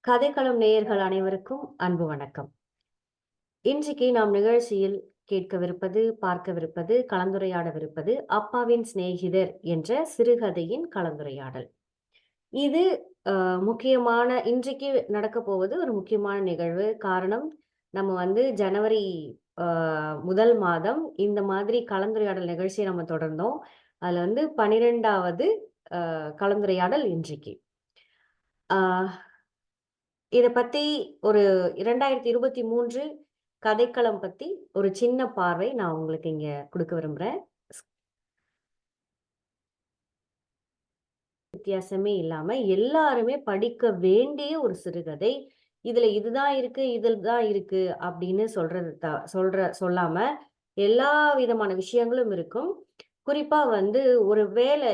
கதைக்களம் நேயர்கள் அனைவருக்கும் அன்பு வணக்கம். இன்றைக்கு நாம் நிகழ்ச்சியில் கேட்கவிருப்பது, பார்க்கவிருப்பது, கலந்துரையாடவிருப்பது அப்பாவின் சிநேகிதர் என்ற சிறுகதையின் கலந்துரையாடல். இது முக்கியமான இன்றைக்கு நடக்கப் போவது ஒரு முக்கியமான நிகழ்வு. காரணம், நம்ம ஜனவரி அ முதல் மாதம் இந்த மாதிரி கலந்துரையாடல் நிகழ்ச்சிய நம்ம தொடர்ந்தோம். அதுல 12வது கலந்துரையாடல் இன்றைக்கு. ஆ இத பத்தி ஒரு 2023 கதைக்களம் பத்தி ஒரு சின்ன பார்வை நான் உங்களுக்கு இங்க குடுக்க விரும்புறேன். வித்தியாசமே இல்லாம எல்லாருமே படிக்க வேண்டிய ஒரு சிறுகதை. இதுல இதுதான் இருக்கு, இதில தான் இருக்கு அப்படின்னு சொல்றது சொல்லாம, எல்லா விதமான விஷயங்களும் இருக்கும். குறிப்பா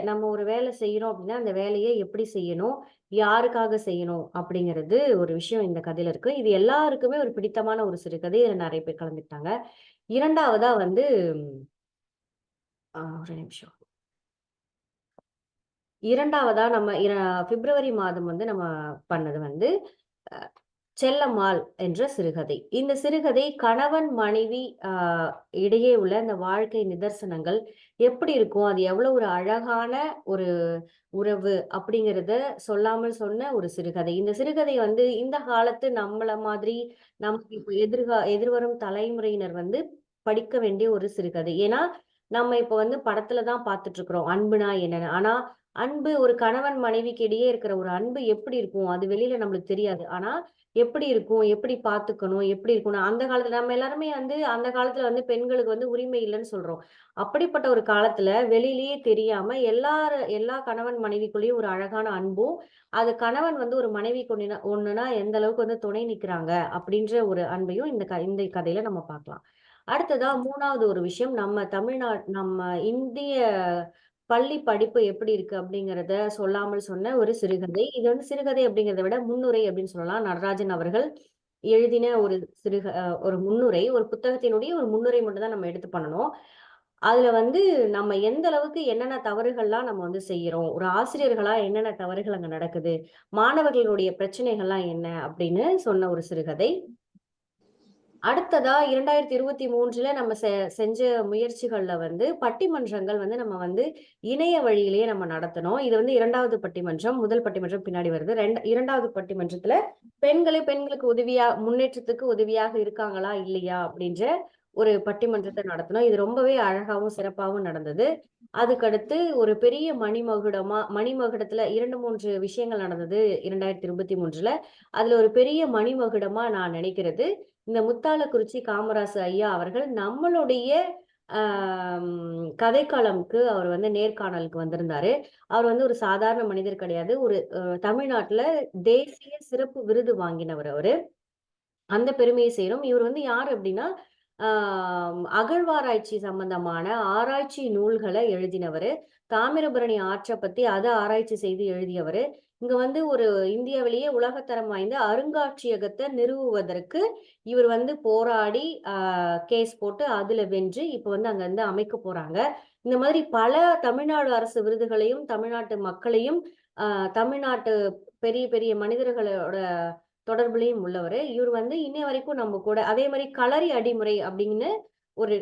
நம்ம ஒரு வேலை செய்றோம் அப்படின்னா, அந்த வேலைய எப்படி செய்யணும்? யாருக்காக செய்யணும்? அப்படிங்கிறது ஒரு விஷயம் இந்த கதையில இருக்கு. இது எல்லாருக்குமே ஒரு பிடித்தமான ஒரு சிறுகதை. இதுல நெறைய பேர் கலந்துக்கிட்டாங்க. 2வதா ஒரு நிமிஷம். 2வதா நம்ம பிப்ரவரி மாதம் நம்ம பண்ணது செல்லம்மாள் என்ற சிறுகதை. இந்த சிறுகதை கணவன், மனைவி இடையே உள்ள அந்த வாழ்க்கை நிதர்சனங்கள் எப்படி இருக்கும்? அது எவ்வளவு ஒரு அழகான ஒரு உறவு அப்படிங்கிறத சொல்லாமல் சொன்ன ஒரு சிறுகதை. இந்த சிறுகதை இந்த காலத்து நம்மள மாதிரி நமக்கு இப்ப எதிர்வரும் தலைமுறையினர் படிக்க வேண்டிய ஒரு சிறுகதை. ஏன்னா, நம்ம இப்ப படத்துல தான் பார்த்துட்டு இருக்கிறோம். அன்புனா என்னன்னு. ஆனா, அன்பு ஒரு கணவன் மனைவிக்கு இடையே இருக்கிற ஒரு அன்பு எப்படி இருக்கும்? அது வெளியில நம்மளுக்கு தெரியாது. ஆனா, எப்படி இருக்கும்? எப்படி பார்த்துக்கணும்? எப்படி இருக்கணும்? அந்த காலத்துல நம்ம எல்லாருமே அந்த காலத்துல பெண்களுக்கு உரிமை இல்லன்னு சொல்றோம். அப்படிப்பட்ட ஒரு காலத்துல வெளியிலேயே தெரியாம எல்லா கணவன் மனைவிக்குள்ளேயும் ஒரு அழகான அன்பும், அது கணவன் ஒரு மனைவிக்கு ஒண்ணுனா எந்த அளவுக்கு துணை நிக்கிறாங்க அப்படின்ற ஒரு அன்பையும் இந்த கதையில நம்ம பார்க்கலாம். அடுத்ததா 3வது ஒரு விஷயம் நம்ம இந்திய பள்ளி படிப்பு எப்படி இருக்கு அப்படிங்கிறத சொல்லாமல் சொன்ன ஒரு சிறுகதை. இது சிறுகதை அப்படிங்கிறத விட முன்னுரை அப்படின்னு சொல்லலாம். நடராஜன் அவர்கள் எழுதின ஒரு ஒரு முன்னுரை. ஒரு புத்தகத்தினுடைய ஒரு முன்னுரை மட்டும் தான் நம்ம எடுத்து பண்ணணும். அதுல நம்ம எந்த அளவுக்கு என்னென்ன தவறுகள்லாம் நம்ம செய்யறோம். ஒரு ஆசிரியர்களா என்னென்ன தவறுகள் அங்க நடக்குது. மாணவர்களுடைய பிரச்சனைகள்லாம் என்ன அப்படின்னு சொன்ன ஒரு சிறுகதை. அடுத்ததா 2023ல நம்ம செஞ்ச முயற்சிகள்ல பட்டிமன்றங்கள் நம்ம இணைய வழியிலேயே நம்ம நடத்தணும். இது 2வது பட்டிமன்றம். முதல் பட்டிமன்றம் பின்னாடி வருது. 2வது பட்டிமன்றத்துல பெண்களுக்கு முன்னேற்றத்துக்கு உதவியாக இருக்காங்களா? இல்லையா? அப்படின்ற ஒரு பட்டிமன்றத்த நடத்தணும். இது ரொம்பவே அழகாவும், சிறப்பாவும் நடந்தது. அதுக்கடுத்து ஒரு பெரிய மணிமகுடத்துல 2, 3 விஷயங்கள் நடந்தது 2023ல. அதுல ஒரு பெரிய மணிமகுடமா நான் நினைக்கிறது, இந்த முத்தாலக்குறிச்சி காமராசு ஐயா அவர்கள் நம்மளுடைய கதைக்களம்க்கு அவர் நேர்காணலுக்கு வந்திருந்தாரு. அவர் ஒரு சாதாரண மனிதர் கிடையாது. ஒரு தமிழ்நாட்டுல தேசிய சிறப்பு விருது வாங்கினவர் அவரு. அந்த பெருமையை சேரும். இவர் யாரு அப்டின்னா, ஆ அகழ்வாராய்ச்சி சம்பந்தமான ஆராய்ச்சி நூல்கள எழுதினவரு. தாமிரபரணி ஆற்ற பத்தி அத ஆராய்ச்சி செய்து எழுதியவரு. இங்க ஒரு இந்தியாவிலேயே உலகத்தரம் வாய்ந்த அருங்காட்சியகத்த நிறுவுவதற்கு இவர் போராடி, கேஸ் போட்டு அதுல வென்று, இப்ப அங்க அமைக்க போறாங்க. இந்த மாதிரி பல தமிழ்நாடு அரசு விருதுகளையும், தமிழ்நாட்டு மக்களையும், அ தமிழ்நாட்டு பெரிய பெரிய மனிதர்களோட தொடர்புலயும் உள்ளவரு. இவரு இன்னைய வரைக்கும் நம்ம கூட அதே மாரி களரி அடிமுறை அப்படின்னு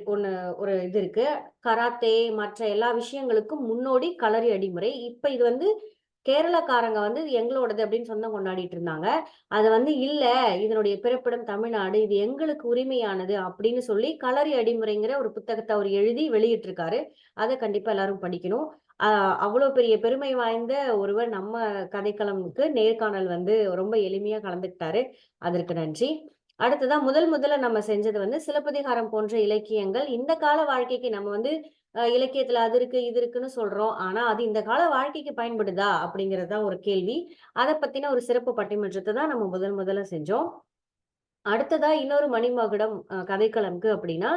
ஒண்ணு ஒரு இது இருக்கு. கராத்தே மற்ற எல்லா விஷயங்களுக்கும் முன்னோடி களரி அடிமுறை. இப்ப இது கேரளாக்காரங்க இது எங்களோடது அப்படின்னு சொந்தம் கொண்டாடிட்டு இருந்தாங்க. அது இல்ல இதனுடைய பிறப்பிடம் தமிழ்நாடு. இது எங்களுக்கு உரிமையானது அப்படின்னு சொல்லி களரி அடிமுறைங்கிற ஒரு புத்தகத்த அவரு எழுதி வெளியிட்டிருக்காரு. அத கண்டிப்பா எல்லாரும் படிக்கணும். அ அவ்வளோ பெரிய பெருமை வாய்ந்த ஒருவர் நம்ம கதைக்களம்க்கு நேர்காணல் ரொம்ப எளிமையா கலந்துக்கிட்டாரு. அதற்கு நன்றி. அடுத்ததா முதல்ல நம்ம செஞ்சது சிலப்பதிகாரம் போன்ற இலக்கியங்கள். இந்த கால வாழ்க்கைக்கு நம்ம இலக்கியத்துல அது இருக்கு, இது இருக்குன்னு சொல்றோம். ஆனா, அது இந்த கால வாழ்க்கைக்கு பயன்படுதா? அப்படிங்கிறது தான் ஒரு கேள்வி. அத பத்தின ஒரு சிறப்பு பட்டிமன்றத்த தான் நம்ம முதல்ல செஞ்சோம். அடுத்ததா இன்னொரு மணிமகுடம் கதைக்களம்க்கு அப்படின்னா,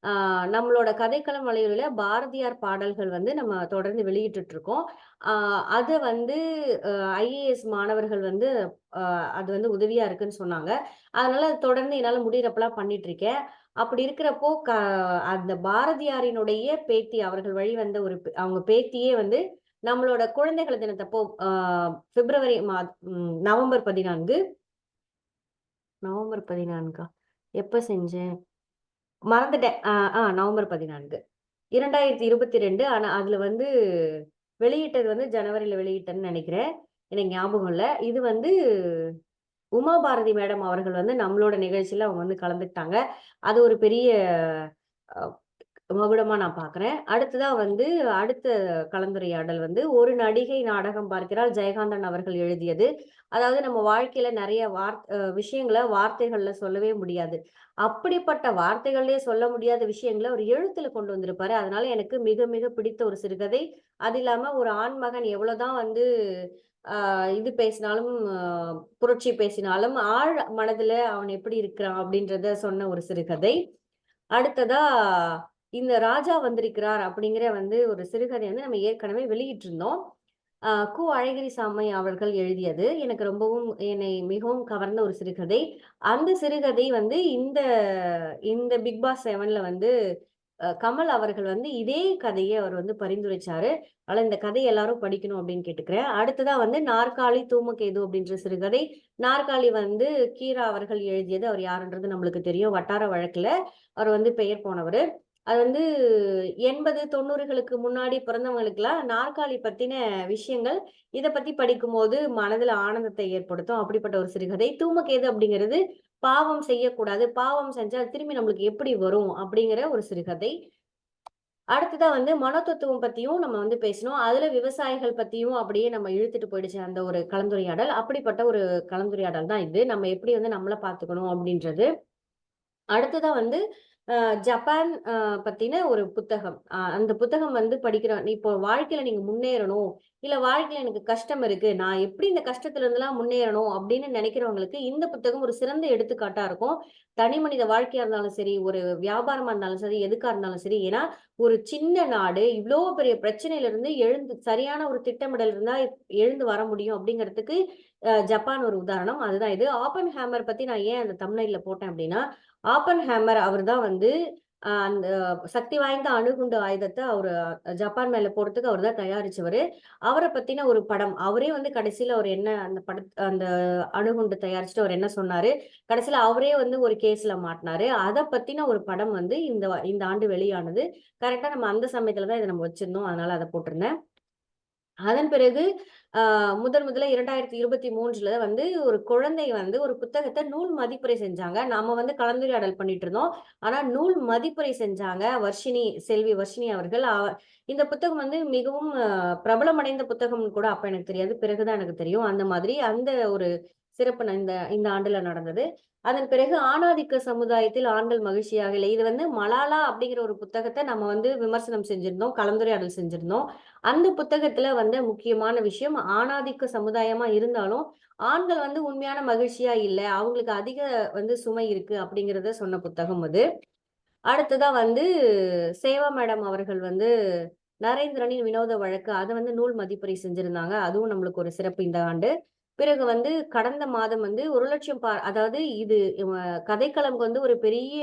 ஆ நம்மளோட கதைக்களம் வலையொலியில பாரதியார் பாடல்கள் நம்ம தொடர்ந்து வெளியிட்டுட்டு இருக்கோம். ஆ அத அ ஐஏஎஸ் மாணவர்கள் அ அது உதவியா இருக்குன்னு சொன்னாங்க. அதனால தொடர்ந்து என்னால முடியிறப்பலாம் பண்ணிட்டு இருக்கேன். அப்படி இருக்கிறப்போ அந்த பாரதியாரினுடைய பேத்தி அவர்கள் வழி வந்த அவங்க பேத்தியே நம்மளோட குழந்தைகள் தினத்தப்போ பிப்ரவரி நவம்பர் 14 நவம்பர் 14 எப்ப செஞ்சேன்? மறந்துட்டேன். நவம்பர் 14 2022. ஆனா அதுல வந்து வெளியிட்டது வந்து ஜனவரில வெளியிட்டேன்னு நெனைக்கிறேன். எனக்கு ஞாபகம் இல்ல. இது வந்து உமா பாரதி மேடம் அவர்கள் வந்து நம்மளோட நிகழ்ச்சியில அவங்க வந்து கலந்துக்கிட்டாங்க. அது ஒரு பெரிய அ மகுடமா நான் பார்க்குறேன். அடுத்ததா வந்து அடுத்த கலந்துரையாடல் வந்து ஒரு நடிகை நாடகம் பார்க்கிறாள் ஜெயகாந்தன் அவர்கள் எழுதியது. அதாவது நம்ம வாழ்க்கையில நெறைய விஷயங்கள வார்த்தைகள்ல சொல்லவே முடியாது. அப்படிப்பட்ட வார்த்தைகள்லயே சொல்ல முடியாத விஷயங்கள ஒரு எழுத்துல கொண்டு வந்திருப்பாரு. அதனால எனக்கு மிக மிக பிடித்த ஒரு சிறுகதை. அது இல்லாம ஒரு ஆண்மகன் எவ்வளோதான் வந்து இது பேசினாலும், புரட்சி பேசினாலும், ஆழ் மனதுல அவன் எப்படி இருக்கிறான் அப்படின்றத சொன்ன ஒரு சிறுகதை. அடுத்ததா இந்த ராஜா வந்திருக்கிறார் அப்படிங்கிற வந்து ஒரு சிறுகதை வந்து நம்ம ஏற்கனவே வெளியிட்டிருந்தோம். கு. அழகிரிசாமி அவர்கள் எழுதியது. எனக்கு ரொம்பவும் என்னை மிகவும் கவர்ந்த ஒரு சிறுகதை. அந்த சிறுகதை வந்து இந்த இந்த பிக் பாஸ் 7ல வந்து கமல் அவர்கள் வந்து இதே கதைய அவர் வந்து பரிந்துரைச்சாரு. அதனால இந்த கதைய எல்லாரும் படிக்கணும் அப்படின்னு கேட்டுக்கிறேன். அடுத்ததா வந்து நாற்காலி, தூமகேது அப்படின்ற சிறுகதை. நாற்காலி வந்து கீரா அவர்கள் எழுதியது. அவர் யாருன்றது நம்மளுக்கு தெரியும். வட்டார வழக்குல அவர் வந்து பெயர் போனவரு. அது வந்து 80, 90களுக்கு முன்னாடி பிறந்தவங்களுக்கெல்லாம் நாற்காலி பத்தின விஷயங்கள், இத பத்தி படிக்கும்போது மனதுல ஆனந்தத்தை ஏற்படுத்தும். அப்படிப்பட்ட ஒரு சிறுகதை. தூமகேது அப்படிங்கிறது பாவம் செய்யக்கூடாது. பாவம் செஞ்சா திரும்பி நம்மளுக்கு எப்படி வரும்? அப்படிங்கிற ஒரு சிறுகதை. அடுத்ததா வந்து மனோதத்துவம் பத்தியும் நம்ம வந்து பேசினோம். அதுல விவசாயிகள் பத்தியும் அப்படியே நம்ம இழுத்துட்டு போயிடுச்சு அந்த ஒரு கலந்துரையாடல். அப்படிப்பட்ட ஒரு கலந்துரையாடல் தான் இது. நம்ம எப்படி வந்து நம்மள பார்த்துக்கணும் அப்படின்றது. அடுத்ததா வந்து ஜப்பான் பத்தின ஒரு புத்தகம். அந்த புத்தகம் வந்து இப்போ வாழ்க்கையில நீங்க முன்னேறணும், இல்ல வாழ்க்கையில எனக்கு கஷ்டம் இருக்கு. நான் எப்படி இந்த கஷ்டத்துல இருந்தெல்லாம் முன்னேறணும் அப்படின்னு நினைக்கிறவங்களுக்கு இந்த புத்தகம் ஒரு சிறந்த எடுத்துக்காட்டா இருக்கும். தனி மனித வாழ்க்கையா இருந்தாலும் சரி, ஒரு வியாபாரமா இருந்தாலும் சரி, எதுக்கா இருந்தாலும் சரி. ஏன்னா, ஒரு சின்ன நாடு இவ்ளோ பெரிய பிரச்சனையில இருந்து எழுந்து சரியான ஒரு திட்டமிடல் இருந்தா எழுந்து வர முடியும் அப்படிங்கிறதுக்கு ஜப்பான் ஒரு உதாரணம். அதுதான் இது. ஆப்பன் ஹேமர் பத்தி நான் ஏன் அந்த தம்ப்நெயில்ல போட்டேன் அப்படின்னா, ஆப்பன் ஹேமர் அவர் தான் வந்து அந்த சக்தி வாய்ந்த அணுகுண்டு ஆயுதத்த அவரு ஜப்பான் மேல போடுறதுக்கு அவர் தான் தயாரிச்சவரு. அவர பத்தின ஒரு படம். அவரே வந்து கடைசில அவர் என்ன அந்த அணுகுண்டு தயாரிச்சுட்டு அவர் என்ன சொன்னாரு? கடைசில அவரே வந்து ஒரு கேஸ்ல மாட்டுனாரு. அத பத்தின ஒரு படம் வந்து இந்த ஆண்டு வெளியானது. கரெக்ட்டா நம்ம அந்த சமயத்துல தான் இத நம்ம வச்சிருந்தோம். அதனால அத போட்டிருந்தேன். அதன் பிறகு முதல் முதல்ல 2023ல வந்து ஒரு குழந்தை வந்து ஒரு புத்தகத்த நூல் மதிப்புரை செஞ்சாங்க. நாம வந்து கலந்துரையாடல் பண்ணிட்டு இருந்தோம். ஆனா நூல் மதிப்புரை செஞ்சாங்க. செல்வி வர்ஷினி அவர்கள். இந்த புத்தகம் வந்து மிகவும் பிரபலமடைந்த புத்தகம்னு கூட அப்ப எனக்கு தெரியாது. பிறகு தான் எனக்கு தெரியும். அந்த மாதிரி அந்த ஒரு சிறப்பு இந்த இந்த ஆண்டுல நடந்தது. அதன் பிறகு ஆணாதிக்க சமுதாயத்தில் ஆண்கள் மகிழ்ச்சியாக இல்லை. இது வந்து மலாலா அப்படிங்கிற ஒரு புத்தகத்த நம்ம வந்து விமர்சனம் செஞ்சிருந்தோம். கலந்துரையாடல் செஞ்சிருந்தோம். அந்த புத்தகத்துல வந்த முக்கியமான விஷயம், ஆணாதிக்க சமுதாயமா இருந்தாலும், ஆண்கள் வந்து உண்மையான மகிழ்ச்சியா இல்ல. அவங்களுக்கு அதிக வந்து சுமை இருக்கு அப்படிங்கிறத சொன்ன புத்தகம் அது. அடுத்ததா வந்து சேவா மேடம் அவர்கள் வந்து நரேந்திரனின் வினோத வழக்கு அத வந்து நூல் மதிப்புரை செஞ்சிருந்தாங்க. அதுவும் நம்மளுக்கு ஒரு சிறப்பு இந்த ஆண்டு. பிறகு வந்து கடந்த மாதம் வந்து 1,00,000 அதாவது இது கதைக்களம்க்கு வந்து ஒரு பெரிய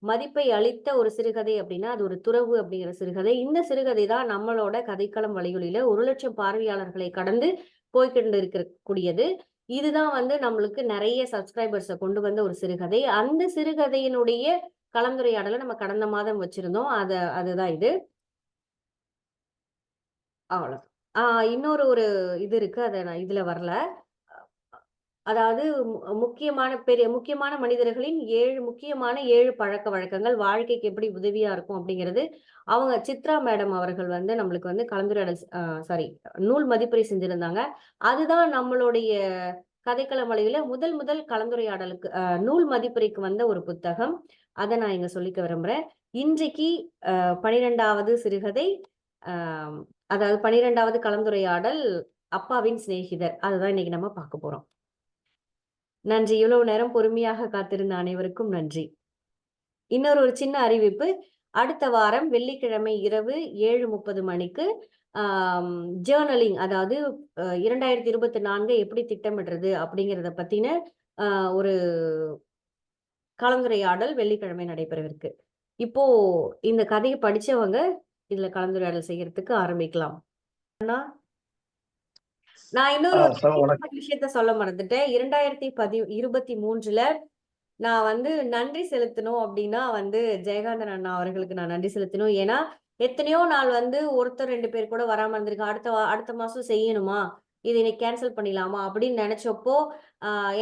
மதிப்பை அளித்த ஒரு சிறுகதை அப்படின்னா, அது ஒரு துறவு அப்படிங்கிற சிறுகதை. இந்த சிறுகதை தான் நம்மளோட கதைக்களம் வலையொலியில 1,00,000 பார்வையாளர்களை கடந்து போய்க்கொண்டு இருக்கக்கூடியது. இதுதான் வந்து நம்மளுக்கு நெறைய சப்ஸ்கிரைபர்ஸ கொண்டு வந்த ஒரு சிறுகதை. அந்த சிறுகதையினுடைய கலந்துரையாடல நம்ம கடந்த மாதம் வச்சிருந்தோம். அதுதான் இது. அவ்வளோதான். ஆ இன்னொரு ஒரு இது இருக்கு. அத நான் இதுல வரல. அதாவது முக்கியமான மனிதர்களின் 7 பழக்கவழக்கங்கள் வாழ்க்கைக்கு எப்படி உதவியா இருக்கும் அப்படிங்கிறது, அவங்க சித்ரா மேடம் அவர்கள் வந்து நம்மளுக்கு வந்து கலந்துரையாடல் சாரி நூல் மதிப்புரை செஞ்சிருந்தாங்க. அதுதான் நம்மளுடைய கதைக்கள மொழியில முதல் முதல் கலந்துரையாடலுக்கு நூல் மதிப்புரைக்கு வந்த ஒரு புத்தகம். அத நான் இங்க சொல்லிக்க விரும்புறேன். இன்றைக்கு 12வது சிறுகதை, அ அதாவது 12வது கலந்துரையாடல் அப்பாவின் சிநேகிதர். அதுதான் இன்னைக்கு நம்ம பார்க்க போறோம். நன்றி. இவ்வளவு நேரம் பொறுமையாக காத்திருந்த அனைவருக்கும் நன்றி. இன்னொரு ஒரு சின்ன அறிவிப்பு. அடுத்த வாரம் வெள்ளிக்கிழமை இரவு 7:30 மணிக்கு ஆம் ஜர்னலிங் அதாவது 2024 எப்படி திட்டமிடுறது அப்படிங்கிறத பத்தின அ ஒரு கலந்துரையாடல் வெள்ளிக்கிழமை நடைபெறவிருக்கு. இப்போ இந்த கதைய படிச்சவங்க இதுல கலந்துரையாடல் செய்யறதுக்கு ஆரம்பிக்கலாம். அண்ணா? நான் இன்னொரு வணக்கம். விஷயத்த சொல்ல மறந்துட்டேன். 2023ல நான் வந்து நன்றி செலுத்தணும் அப்படின்னா வந்து ஜெயகாந்தன் அண்ணா அவர்களுக்கு நான் நன்றி செலுத்தணும். ஏன்னா எத்தனையோ நாள் வந்து ஒருத்தர் 2 பேர் கூட வராம இருந்திருக்கு. அடுத்த மாசம் செய்யணுமா? இத இன்னைக்கு கேன்சல் பண்ணிடலாமா? அப்படின்னு நினைச்சப்போ,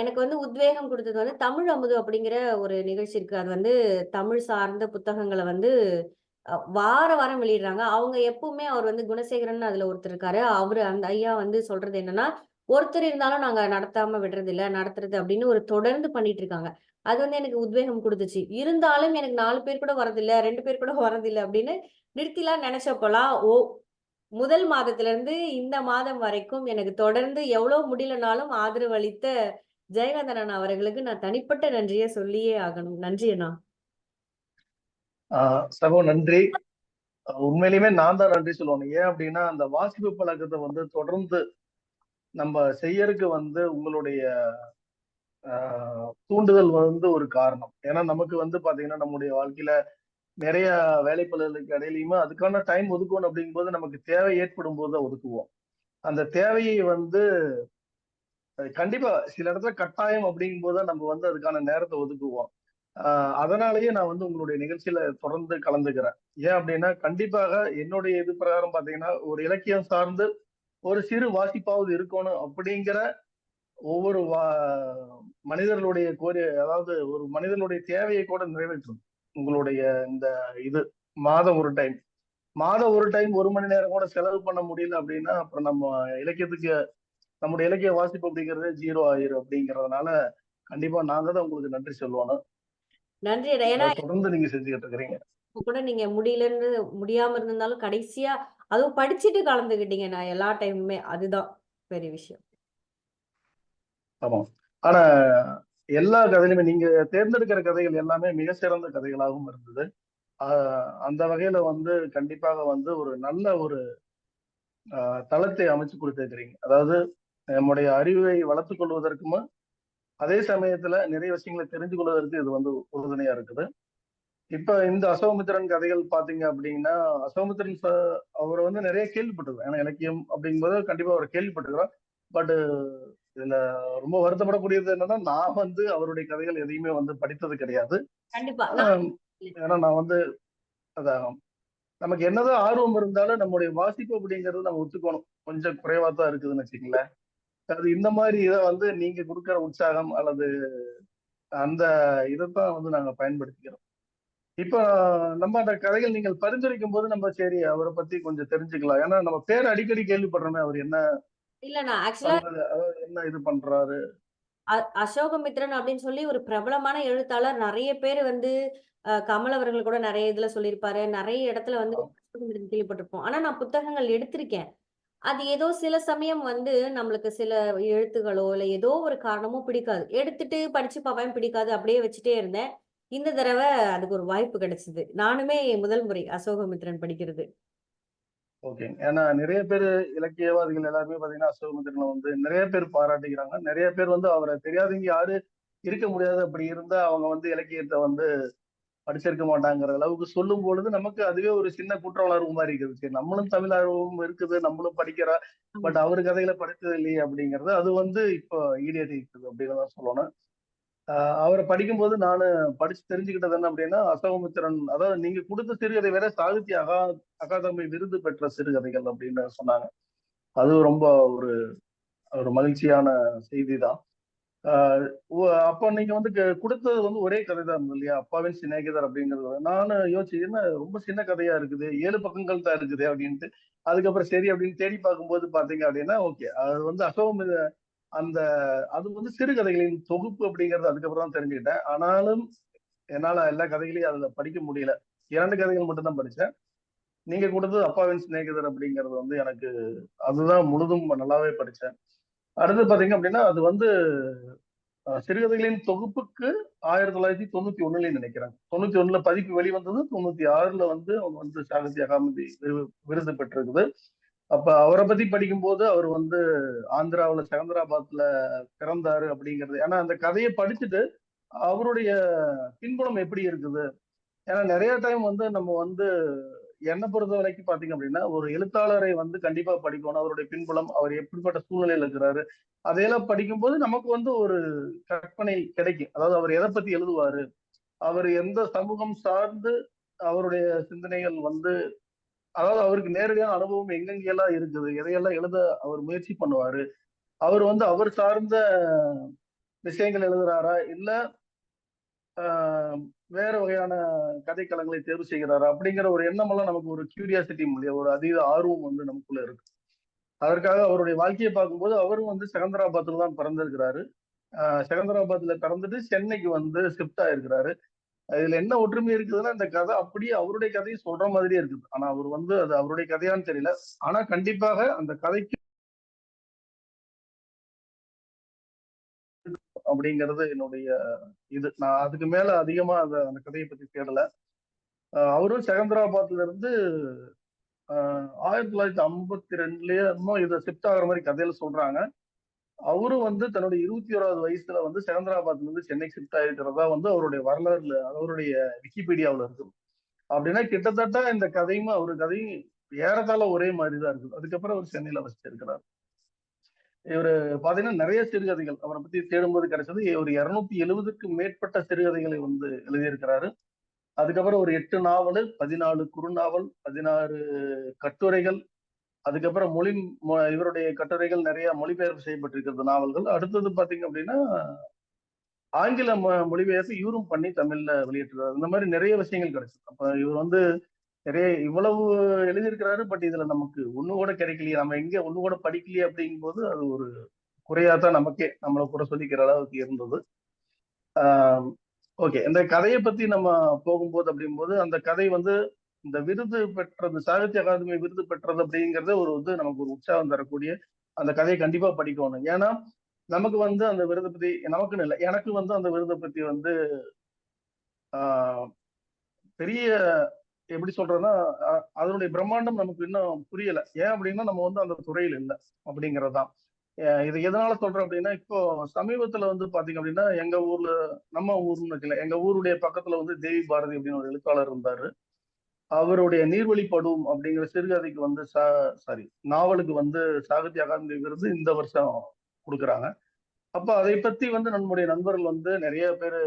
எனக்கு வந்து உத்வேகம் குடுத்தது வந்து தமிழ் அமுது அப்படிங்கிற ஒரு நிகழ்ச்சி இருக்கு. அது வந்து தமிழ் சார்ந்த புத்தகங்கள வந்து வாரம் வெளியிடுறாங்க. அவங்க எப்பவுமே அவர் வந்து குணசேகரன் அதுல ஒருத்தர் இருக்காரு. அவரு அந்த ஐயா வந்து சொல்றது என்னன்னா, ஒருத்தர் இருந்தாலும் நாங்க நடத்தாம விடுறதில்ல, நடத்துறது அப்படின்னு ஒரு தொடர்ந்து பண்ணிட்டு இருக்காங்க. அது வந்து எனக்கு உத்வேகம் குடுத்துச்சு. இருந்தாலும் எனக்கு 4 பேர் கூட வரதில்ல, 2 பேர் கூட வரதில்ல அப்படின்னு நிறுத்திலாம் நெனச்சப்பலாம், முதல் மாதத்திலிருந்து இந்த மாதம் வரைக்கும் எனக்கு தொடர்ந்து எவ்வளோ முடியலனாலும் ஆதரவு அளித்த ஜெயகாந்தன் அண்ணா அவர்களுக்கு நான் தனிப்பட்ட நன்றிய சொல்லியே ஆகணும். நன்றி அண்ணா. சகோ நன்றி. உண்மையிலுமே நான் தான் நன்றி சொல்லணும். ஏன் அப்படின்னா அந்த வாசிப்பு பழக்கத்தை வந்து தொடர்ந்து நம்ம செய்யறதுக்கு வந்து உங்களுடைய தூண்டுதல் வந்து ஒரு காரணம். ஏன்னா நமக்கு வந்து பாத்தீங்கன்னா நம்முடைய வாழ்க்கையில நிறைய வேலைப்பளுகளுக்கு இடையிலையுமே அதுக்கான டைம் ஒதுக்கணும் அப்படிங்கும்போது நமக்கு தேவை ஏற்படும் போது தான் ஒதுக்குவோம். அந்த தேவையை வந்து கண்டிப்பா சில இடத்துல கட்டாயம் அப்படிங்கும் போது நம்ம வந்து அதுக்கான நேரத்தை ஒதுக்குவோம். அதனாலயே நான் வந்து உங்களுடைய நிகழ்ச்சியில தொடர்ந்து கலந்துக்கிறேன். ஏன் அப்படின்னா கண்டிப்பாக என்னுடைய இது பிரகாரம் பாத்தீங்கன்னா ஒரு இலக்கியம் சார்ந்து ஒரு சிறு வாசிப்பாவது இருக்கணும் அப்படிங்கிற ஒவ்வொரு மனிதர்களுடைய அதாவது ஒரு மனிதனுடைய தேவையை கூட நிறைவேற்றும் உங்களுடைய இந்த இது மாதம் ஒரு டைம் மாதம் ஒரு டைம் 1 மணி நேரம் கூட செலவு பண்ண முடியல அப்படின்னா அப்புறம் நம்ம இலக்கியத்துக்கு நம்முடைய இலக்கிய வாசிப்பு அப்படிங்கிறதே 0 ஆயிரும் அப்படிங்கறதுனால கண்டிப்பா நாங்க தான் உங்களுக்கு நன்றி சொல்லணும். நன்றி அண்ணா. ஏன்னா தொடர்ந்து நீங்க செஞ்சுக்கிட்டு இருக்கிறீங்க. கூட நீங்க முடியாம இருந்திருந்தாலும் கடைசியா அதுவும் படிச்சுட்டு கலந்துக்கிட்டீங்க நான் எல்லா டைமுமே. அதுதான் பெரிய விஷயம். ஆமா. ஆனா எல்லா கதையிலுமே நீங்க தேர்ந்தெடுக்கிற கதைகள் எல்லாமே மிக சிறந்த கதைகளாகவும் இருந்தது. அந்த வகையில வந்து கண்டிப்பாக வந்து ஒரு நல்ல ஒரு தளத்தை அமைச்சு கொடுத்திருக்கிறீங்க. அதாவது நம்முடைய அறிவை வளர்த்துக் கொள்வதற்கும் அதே சமயத்துல நிறைய விஷயங்களை தெரிஞ்சு கொள்வதற்கு இது வந்து உறுதுணையா இருக்குது. இப்ப இந்த அசோகமித்திரன் கதைகள் பாத்தீங்க அப்படின்னா அசோகமித்திரன் அவர் வந்து நிறைய கேள்விப்பட்டிருக்கோம். ஏன்னா இலக்கியம் அப்படிங்கும்போது கண்டிப்பா அவர் கேள்விப்பட்டிருக்கிறோம். பட் இதுல ரொம்ப வருத்தப்படக்கூடியது என்னன்னா நான் வந்து அவருடைய கதைகள் எதையுமே வந்து படித்தது கிடையாது. கண்டிப்பா. ஏன்னா நான் வந்து அதான் நமக்கு என்னதான் ஆர்வம் இருந்தாலும் நம்முடைய வாசிப்பு அப்படிங்கிறது நம்ம ஒத்துக்கணும். கொஞ்சம் குறைவா தான் இருக்குதுன்னு வச்சுக்கங்களேன். அது இந்த மாதிரி இதை வந்து நீங்க கொடுக்குற உற்சாகம் அல்லது அந்த இதைத்தான் வந்து நாங்க பயன்படுத்திக்கிறோம். இப்ப நம்ம அந்த கதைகள் நீங்கள் பரிந்துரைக்கும் போது நம்ம சரி அவரை பத்தி கொஞ்சம் தெரிஞ்சுக்கலாம். ஏன்னா நம்ம பேர் அடிக்கடி கேள்விப்படுறோமே அவர் என்ன இல்ல நான் ஆக்சுவலா பண்றது அதாவது என்ன இது பண்றாரு. அசோகமித்திரன் அப்படின்னு சொல்லி ஒரு பிரபலமான எழுத்தாளர் நெறைய பேர் வந்து கமல் அவர்கள் கூட நெறைய இதுல சொல்லியிருப்பாரு. நெறைய இடத்துல வந்து அசோகமித்திரன் கேள்விப்பட்டிருப்போம். ஆனா நான் புத்தகங்கள் எடுத்திருக்கேன். அது ஏதோ சில சமயம் வந்து நம்மளுக்கு சில எழுத்துகளோ, இல்ல ஏதோ ஒரு காரணமோ பிடிக்காது. எடுத்துட்டு படிச்சு பார்ப்பேன் பிடிக்காது. அப்படியே வச்சுட்டே இருந்தேன். இந்த தடவ அதுக்கு ஒரு வாய்ப்பு கிடைச்சது. நானுமே முதல் முறை அசோகமித்திரன் படிக்கிறது. ஓகே. ஏன்னா நிறைய பேர் இலக்கியவாதிகள் எல்லாருமே பாத்தீங்கன்னா அசோகமித்திரனை வந்து நிறைய பேர் பாராட்டுகிறாங்க. நிறைய பேர் வந்து அவரை தெரியாதவங்க யாரு இருக்க முடியாது. அப்படி இருந்தா அவங்க வந்து இலக்கியத்தை வந்து படிச்சிருக்க மாட்டாங்கிற அளவுக்கு சொல்லும் பொழுது நமக்கு அதுவே ஒரு சின்ன குற்ற உணர்வு மாதிரி இருக்குது. சரி நம்மளும் தமிழ் ஆர்வமும் இருக்குது, நம்மளும் படிக்கிறா, ஆமா. பட் அவர் கதைகளை படித்தது இல்லையே அப்படிங்கிறது அது வந்து இப்போ ஈடேறி இருக்குது அப்படின்னு தான் சொல்லணும். அவரை படிக்கும்போது நான் படிச்சு தெரிஞ்சுக்கிட்டது என்ன அப்படின்னா அசோகமித்திரன் அதாவது நீங்க கொடுத்த சிறுகதை வேற சாகித்ய அகாதமி விருது பெற்ற சிறுகதைகள் அப்படின்னு சொன்னாங்க. அது ரொம்ப ஒரு ஒரு மகிழ்ச்சியான செய்தி தான். அப்ப நீங்க வந்து கொடுத்தது வந்து ஒரே கதை தான் இருந்தது இல்லையா? அப்பாவின் சிநேகிதர் அப்படிங்கிறது. நானும் யோசிச்சு என்ன ரொம்ப சின்ன கதையா இருக்குது, 7 பக்கங்கள் தான் இருக்குது அப்படின்ட்டு. அதுக்கப்புறம் சரி அப்படின்னு தேடி பார்க்கும்போது பாத்தீங்க அப்படின்னா ஓகே அது வந்து அந்த அது வந்து சிறுகதைகளின் தொகுப்பு அப்படிங்கிறது அதுக்கப்புறம் தான் தெரிஞ்சுக்கிட்டேன். ஆனாலும் என்னால எல்லா கதைகளையும் அதுல படிக்க முடியல. 2 கதைகள் மட்டும் தான் படிச்சேன். நீங்க கொடுத்தது அப்பாவின் சிநேகிதர் அப்படிங்கிறது வந்து எனக்கு அதுதான் முழுதும் நல்லாவே படிச்சேன். அடுத்து பாத்தீங்க அப்படின்னா அது வந்து சிறுகதைகளின் தொகுப்புக்கு 1991 நினைக்கிறேன். 91 பதிப்பு வெளிவந்தது. 96 வந்து அவங்க வந்து சாகித்ய அகாதமி விருது பெற்றிருக்குது. அப்ப அவரை பத்தி படிக்கும்போது அவர் வந்து ஆந்திராவுல செகந்தராபாத்ல பிறந்தாரு அப்படிங்கிறது. ஏன்னா அந்த கதையை படிச்சுட்டு அவருடைய பின்புலம் எப்படி இருக்குது. ஏன்னா நிறைய டைம் வந்து நம்ம வந்து என்னை பொறுத்த வரைக்கும் பாத்தீங்க அப்படின்னா ஒரு எழுத்தாளரை வந்து கண்டிப்பா படிக்கணும். அவருடைய பின்புலம், அவர் எப்படிப்பட்ட சூழ்நிலையில இருக்கிறாரு, அதையெல்லாம் படிக்கும்போது நமக்கு வந்து ஒரு கற்பனை கிடைக்கும். அதாவது அவர் எதை பத்தி எழுதுவாரு, அவர் எந்த சமூகம் சார்ந்து அவருடைய சிந்தனைகள் வந்து, அதாவது அவருக்கு நேரடியான அனுபவம் எங்கெங்கெல்லாம் இருக்குது, எதையெல்லாம் எழுத அவர் முயற்சி பண்ணுவாரு, அவர் வந்து அவர் சார்ந்த விஷயங்கள் எழுதுறாரா, இல்ல வேற வகையான கதைக்களங்களை தேர்வு செய்கிறாரா அப்படிங்கிற ஒரு எண்ணமெல்லாம் நமக்கு ஒரு கியூரியாசிட்டி இல்லையா, ஒரு அதீத ஆர்வம் வந்து நமக்குள்ள இருக்கு. அதற்காக அவருடைய வாழ்க்கையை பார்க்கும்போது அவரும் வந்து செகந்தராபாத்ல தான் பிறந்திருக்கிறாரு. செகந்தராபாத்ல பிறந்துட்டு சென்னைக்கு வந்து ஷிஃப்ட் ஆயிருக்கிறாரு. இதுல என்ன ஒற்றுமை இருக்குதுன்னா, இந்த கதை அப்படியே அவருடைய கதையை சொல்ற மாதிரியே இருக்குது. ஆனா அவர் வந்து அது அவருடைய கதையான்னு தெரியல. ஆனா கண்டிப்பாக அந்த கதைக்கு அப்படிங்கிறது என்னுடைய இது. நான் அதுக்கு மேல அதிகமா அந்த கதையை பத்தி தேடல. அவரும் செகந்தராபாத்ல இருந்து 1952லயே இன்னும் இதை ஷிஃப்ட் ஆகுற மாதிரி கதையில சொல்றாங்க. அவரும் வந்து தன்னுடைய 21வது வயசுல வந்து செகந்தராபாத்ல இருந்து சென்னைக்கு ஷிஃப்ட் ஆயிருக்கிறதா வந்து அவருடைய வரலாறுல, அவருடைய விக்கிபீடியாவுல இருக்கு. அப்படின்னா கிட்டத்தட்ட இந்த கதையும் அவரு கதையும் ஏறத்தாழ ஒரே மாதிரிதான் இருக்குது. அதுக்கப்புறம் அவர் சென்னையில வசிச்சிருக்கிறார். இவரு பாத்தீங்கன்னா நிறைய சிறுகதைகள் அவரை பத்தி தேடும்போது கிடைச்சது. ஒரு 270க்கும் மேற்பட்ட சிறுகதைகளை வந்து எழுதியிருக்கிறாரு. அதுக்கப்புறம் ஒரு 8 நாவல், 14 குறுநாவல், 16 கட்டுரைகள், அதுக்கப்புறம் இவருடைய கட்டுரைகள் நிறைய மொழிபெயர்ப்பு செய்யப்பட்டிருக்கிறது நாவல்கள். அடுத்தது பாத்தீங்க அப்படின்னா ஆங்கில மொழிபெயர்ப்பு இவரும் பண்ணி தமிழ்ல வெளியிட்டிருக்காரு. இந்த மாதிரி நிறைய விஷயங்கள் கிடைச்சது. அப்ப இவர் வந்து நிறைய இவ்வளவு எழுதியிருக்கிறாரு. பட் இதுல நமக்கு ஒண்ணு கூட கிடைக்கலையே, நம்ம எங்க ஒண்ணு கூட படிக்கலையே அப்படிங்கும் போது அது ஒரு குறையாதான் நமக்கே நம்மளை கூட சொல்லிக்கிற அளவுக்கு இருந்தது. ஆஹ் ஓகே, இந்த கதையை பத்தி நம்ம போகும்போது அப்படிங்கும்போது அந்த கதை வந்து இந்த விருது பெற்றது, சாகித்ய அகாதமி விருது பெற்றது அப்படிங்கிறது ஒரு வந்து நமக்கு ஒரு உற்சாகம் தரக்கூடிய, அந்த கதையை கண்டிப்பா படிக்கணும். ஏன்னா நமக்கு வந்து அந்த விருதை பத்தி, நமக்குன்னு இல்லை எனக்கு வந்து அந்த விருதை பத்தி வந்து ஆஹ் பெரிய எப்படி சொல்றதுன்னா அதனுடைய பிரம்மாண்டம் நமக்கு இன்னும் புரியல. ஏன் அப்படின்னா நம்ம வந்து அந்த துறையில் இல்லை அப்படிங்கறதுதான். இது எதனால சொல்றேன் அப்படின்னா, இப்போ சமீபத்துல வந்து பாத்தீங்க அப்படின்னா எங்க ஊர்ல, நம்ம ஊர்னு வைக்கல, எங்க ஊருடைய பக்கத்துல வந்து தேவி பாரதி அப்படின்னு ஒரு எழுத்தாளர் இருந்தாரு. அவருடைய நீர்வழிப்படும் அப்படிங்கிற சிறுகதைக்கு வந்து சாரி நாவலுக்கு வந்து சாகித்ய அகாதமி விருது இந்த வருஷம் கொடுக்குறாங்க. அப்ப அதை பத்தி வந்து நம்முடைய நண்பர்கள் வந்து நிறைய பேர்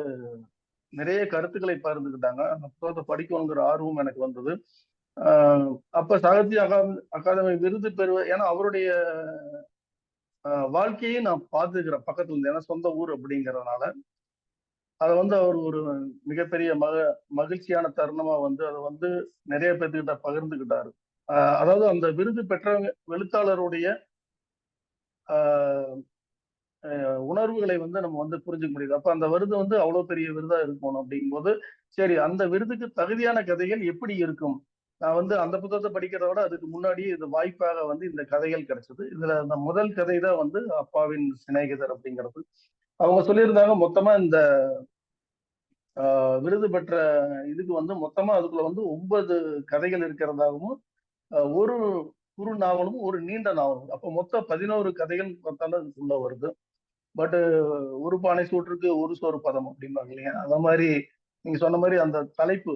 நிறைய கருத்துக்களை பகிர்ந்துக்கிட்டாங்க. அந்த புத்தகத்தை படிக்கணுங்கிற ஆர்வம் எனக்கு வந்தது. அப்ப சாகித்ய அகாதமி விருது ஏன்னா அவருடைய வாழ்க்கையை நான் பார்த்துக்கிறேன் பக்கத்துல இருந்து, ஏன்னா சொந்த ஊர் அப்படிங்கறதுனால அதை வந்து அவர் ஒரு மிகப்பெரிய மகிழ்ச்சியான தருணமா வந்து அதை வந்து நிறைய பேர்த்துக்கிட்ட பகிர்ந்துக்கிட்டாரு. அதாவது அந்த விருது பெற்றவங்க எழுத்தாளருடைய ஆஹ் உணர்வுகளை வந்து நம்ம வந்து புரிஞ்சுக்க முடியுது. அப்ப அந்த விருது வந்து அவ்வளவு பெரிய விருதா இருக்கணும் அப்படிங்கும்போது, சரி அந்த விருதுக்கு தகுதியான கதைகள் எப்படி இருக்கும். நான் வந்து அந்த புத்தகத்தை படிக்கிறத விட அதுக்கு முன்னாடியே இது வாய்ப்பாக வந்து இந்த கதைகள் கிடைச்சது. இதுல அந்த முதல் கதை தான் வந்து அப்பாவின் சிநேகிதர் அப்படிங்கிறது. அவங்க சொல்லியிருந்தாங்க மொத்தமா இந்த விருது பெற்ற இதுக்கு வந்து மொத்தமா அதுக்குள்ள வந்து 9 கதைகள் இருக்கிறதாகவும், ஒரு குறு நாவலும் ஒரு நீண்ட நாவலும், அப்ப மொத்தம் 11 கதைகள் பார்த்தாலும் அதுக்குள்ள வருது. பட் ஒரு பானை சூற்றுக்கு ஒரு சோறு பதம் அப்படிம்பாங்க இல்லையா, அந்த மாதிரி நீங்க சொன்ன மாதிரி அந்த தலைப்பு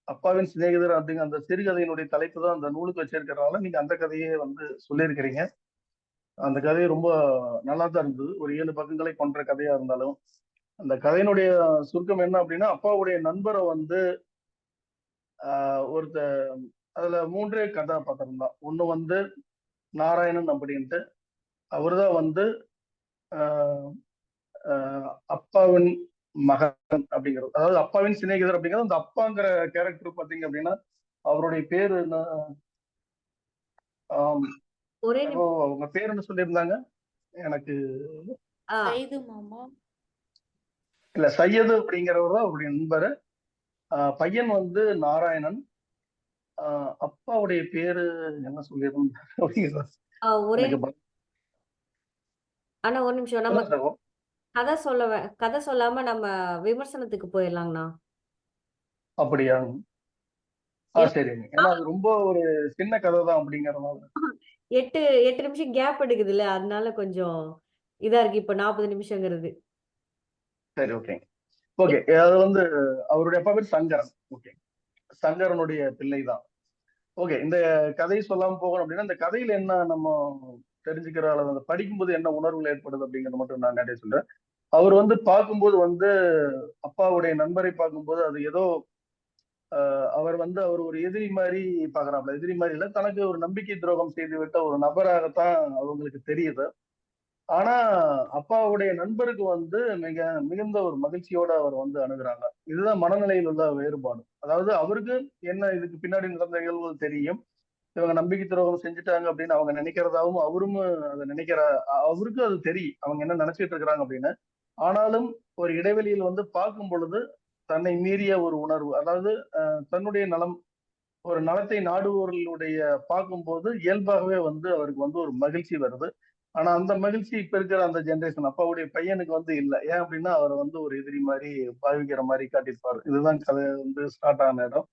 அப்பாவின் சிநேகிதர் அப்படிங்கிற அந்த சிறுகதையினுடைய தலைப்பு தான் அந்த நூலுக்கு வச்சிருக்கிறதுனால நீங்க அந்த கதையே வந்து சொல்லியிருக்கிறீங்க. அந்த கதை ரொம்ப நல்லா தான் இருந்தது. ஒரு 7 பக்கங்களை கொண்ட கதையா இருந்தாலும் அந்த கதையினுடைய சுருக்கம் என்ன அப்படின்னா, அப்பாவுடைய நண்பரை வந்து ஒருத்த அதுல 3 கதாபாத்திரம் தான். ஒண்ணு வந்து நாராயணன் அப்படின்ட்டு, அவர்தான் வந்து ஆஹ் அப்பாவின் மகன் அப்படிங்கிறது, அதாவது அப்பாவின் சிநேகிதர் அப்படிங்கிறது. அந்த அப்பாங்கிற கேரக்டர் பாத்தீங்க அப்படின்னா அவருடைய பேரு என்ன, ஒரே அவங்க பேர் என்ன சொல்லியிருந்தாங்க எனக்கு, சைது மாமா. இல்ல சையது அப்படிங்கிறவர் தான் அவருடைய நண்பர். பையன் வந்து நாராயணன். அப்பாவுடைய பேரு என்ன சொல்லியிருந்தாங்க அப்படிங்கிறது ஒரே எனக்கு ஆனா ஒரு நிமிஷம், நம்ம கதை சொல்லாம நம்ம விமர்சனத்துக்கு போயிடலாங்கண்ணா. அப்படியா? சரிங்க. ஏன்னா அது ரொம்ப ஒரு சின்ன கதை தான் அப்படிங்கறதுனால 8 நிமிஷம் கேப் எடுக்குதுல்ல, அதனால கொஞ்சம் இதா இருக்கு. இப்ப 40 நிமிஷங்கிறது. சரி, ஓகே ஓகே. அது வந்து அவருடைய அப்பா பேர் சங்கரன். ஓகே, சங்கரனுடைய பிள்ளை தான். ஓகே. இந்த கதை சொல்லாம போகணும் அப்படின்னா, இந்த கதையில என்ன நம்ம தெரிஞ்சுக்கிற அளவு அந்த படிக்கும்போது என்ன உணர்வுகள் ஏற்படுது அப்படிங்கிறத மட்டும் நான் நிறைய சொல்றேன். அவர் வந்து பார்க்கும்போது வந்து அப்பாவுடைய நண்பரை பார்க்கும்போது அது ஏதோ அவர் வந்து அவர் ஒரு எதிரி மாரி பார்க்குறாப்ல. எதிரி மாரி இல்ல. தனக்கு ஒரு நம்பிக்கை துரோகம் செய்துவிட்ட ஒரு நபராகத்தான் அவங்களுக்கு தெரியுது. ஆனா, அப்பாவுடைய நண்பருக்கு வந்து மிகுந்த ஒரு மகிழ்ச்சியோட அவர் வந்து அணுகுறாங்க. இதுதான் மனநிலையில் உள்ள வேறுபாடு. அதாவது அவருக்கு என்ன இதுக்கு பின்னாடி நடந்த நிகழ்வுகள் தெரியும். இவங்க நம்பிக்கை துரோகம் செஞ்சுட்டாங்க அப்படின்னு அவங்க நினைக்கிறதாவும், அவரும் அத நினைக்கிற அவருக்கும் அது தெரியும். அவங்க என்ன நினைச்சுட்டு இருக்கிறாங்க அப்படின்னு. ஆனாலும் ஒரு இடைவெளியில் வந்து பார்க்கும் பொழுது, தன்னை மீறிய ஒரு உணர்வு. அதாவது தன்னுடைய நலம் ஒரு நலத்தை நாடுவோர்களுடைய பார்க்கும்போது இயல்பாகவே வந்து அவருக்கு வந்து ஒரு மகிழ்ச்சி வருது. ஆனா அந்த மகிழ்ச்சி இப்ப இருக்கிற அந்த ஜெனரேஷன் அப்பாவுடைய பையனுக்கு வந்து இல்ல. ஏன் அப்படின்னா, அவர வந்து ஒரு எதிரி மாரி பாவிக்கிற மாரி காட்டியிருப்பாரு. இதுதான் கதை வந்து ஸ்டார்ட் ஆன இடம்.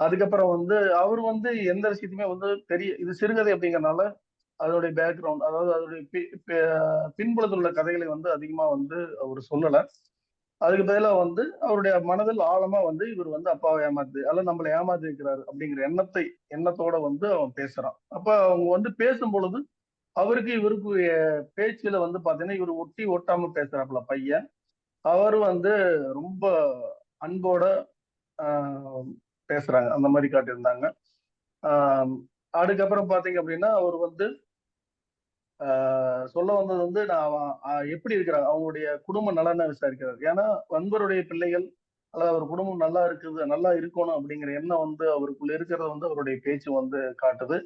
அதுக்கப்புறம் வந்து அவரு வந்து எந்த விஷயத்தையுமே வந்து இது சிறுகதை அப்படிங்கிறனால அதோடைய பேக்கிரவுண்ட் அதாவது அதோடைய பின்புலத்தில் உள்ள கதைகளை வந்து அதிகமா வந்து அவரு சொல்லல. அதுக்கு பதிலா வந்து அவருடைய மனதில் ஆழமா வந்து இவர் வந்து அப்பாவை அல்ல நம்மள ஏமாத்தி இருக்கிறாரு அப்படிங்கிற எண்ணத்தோட வந்து அவன் பேசுறான். அப்ப அவங்க வந்து பேசும்பொழுது அவருக்கு இவருக்கு பேச்சுல வந்து பாத்தீங்கன்னா இவர் ஒட்டி ஒட்டாம பேசுறாப்புல பையன். அவரு வந்து ரொம்ப அன்போட ஆஹ் பேசுறாங்க. அந்த மாதிரி காட்டியிருந்தாங்க. ஆஹ் அதுக்கப்புறம் பாத்தீங்க அப்படின்னா அவர் வந்து சொல்ல வந்தது வந்து நான் எப்படி இருக்கிறாங்க அவங்களுடைய குடும்ப நலனை விசாரிக்கிறார். ஏன்னா நண்பருடைய பிள்ளைகள் அல்லது அவர் குடும்பம் நல்லா இருக்குது நல்லா இருக்கணும் அப்படிங்கிற எண்ணம் வந்து அவருக்குள்ள இருக்கிறத வந்து அவருடைய பேச்சு வந்து காட்டுது.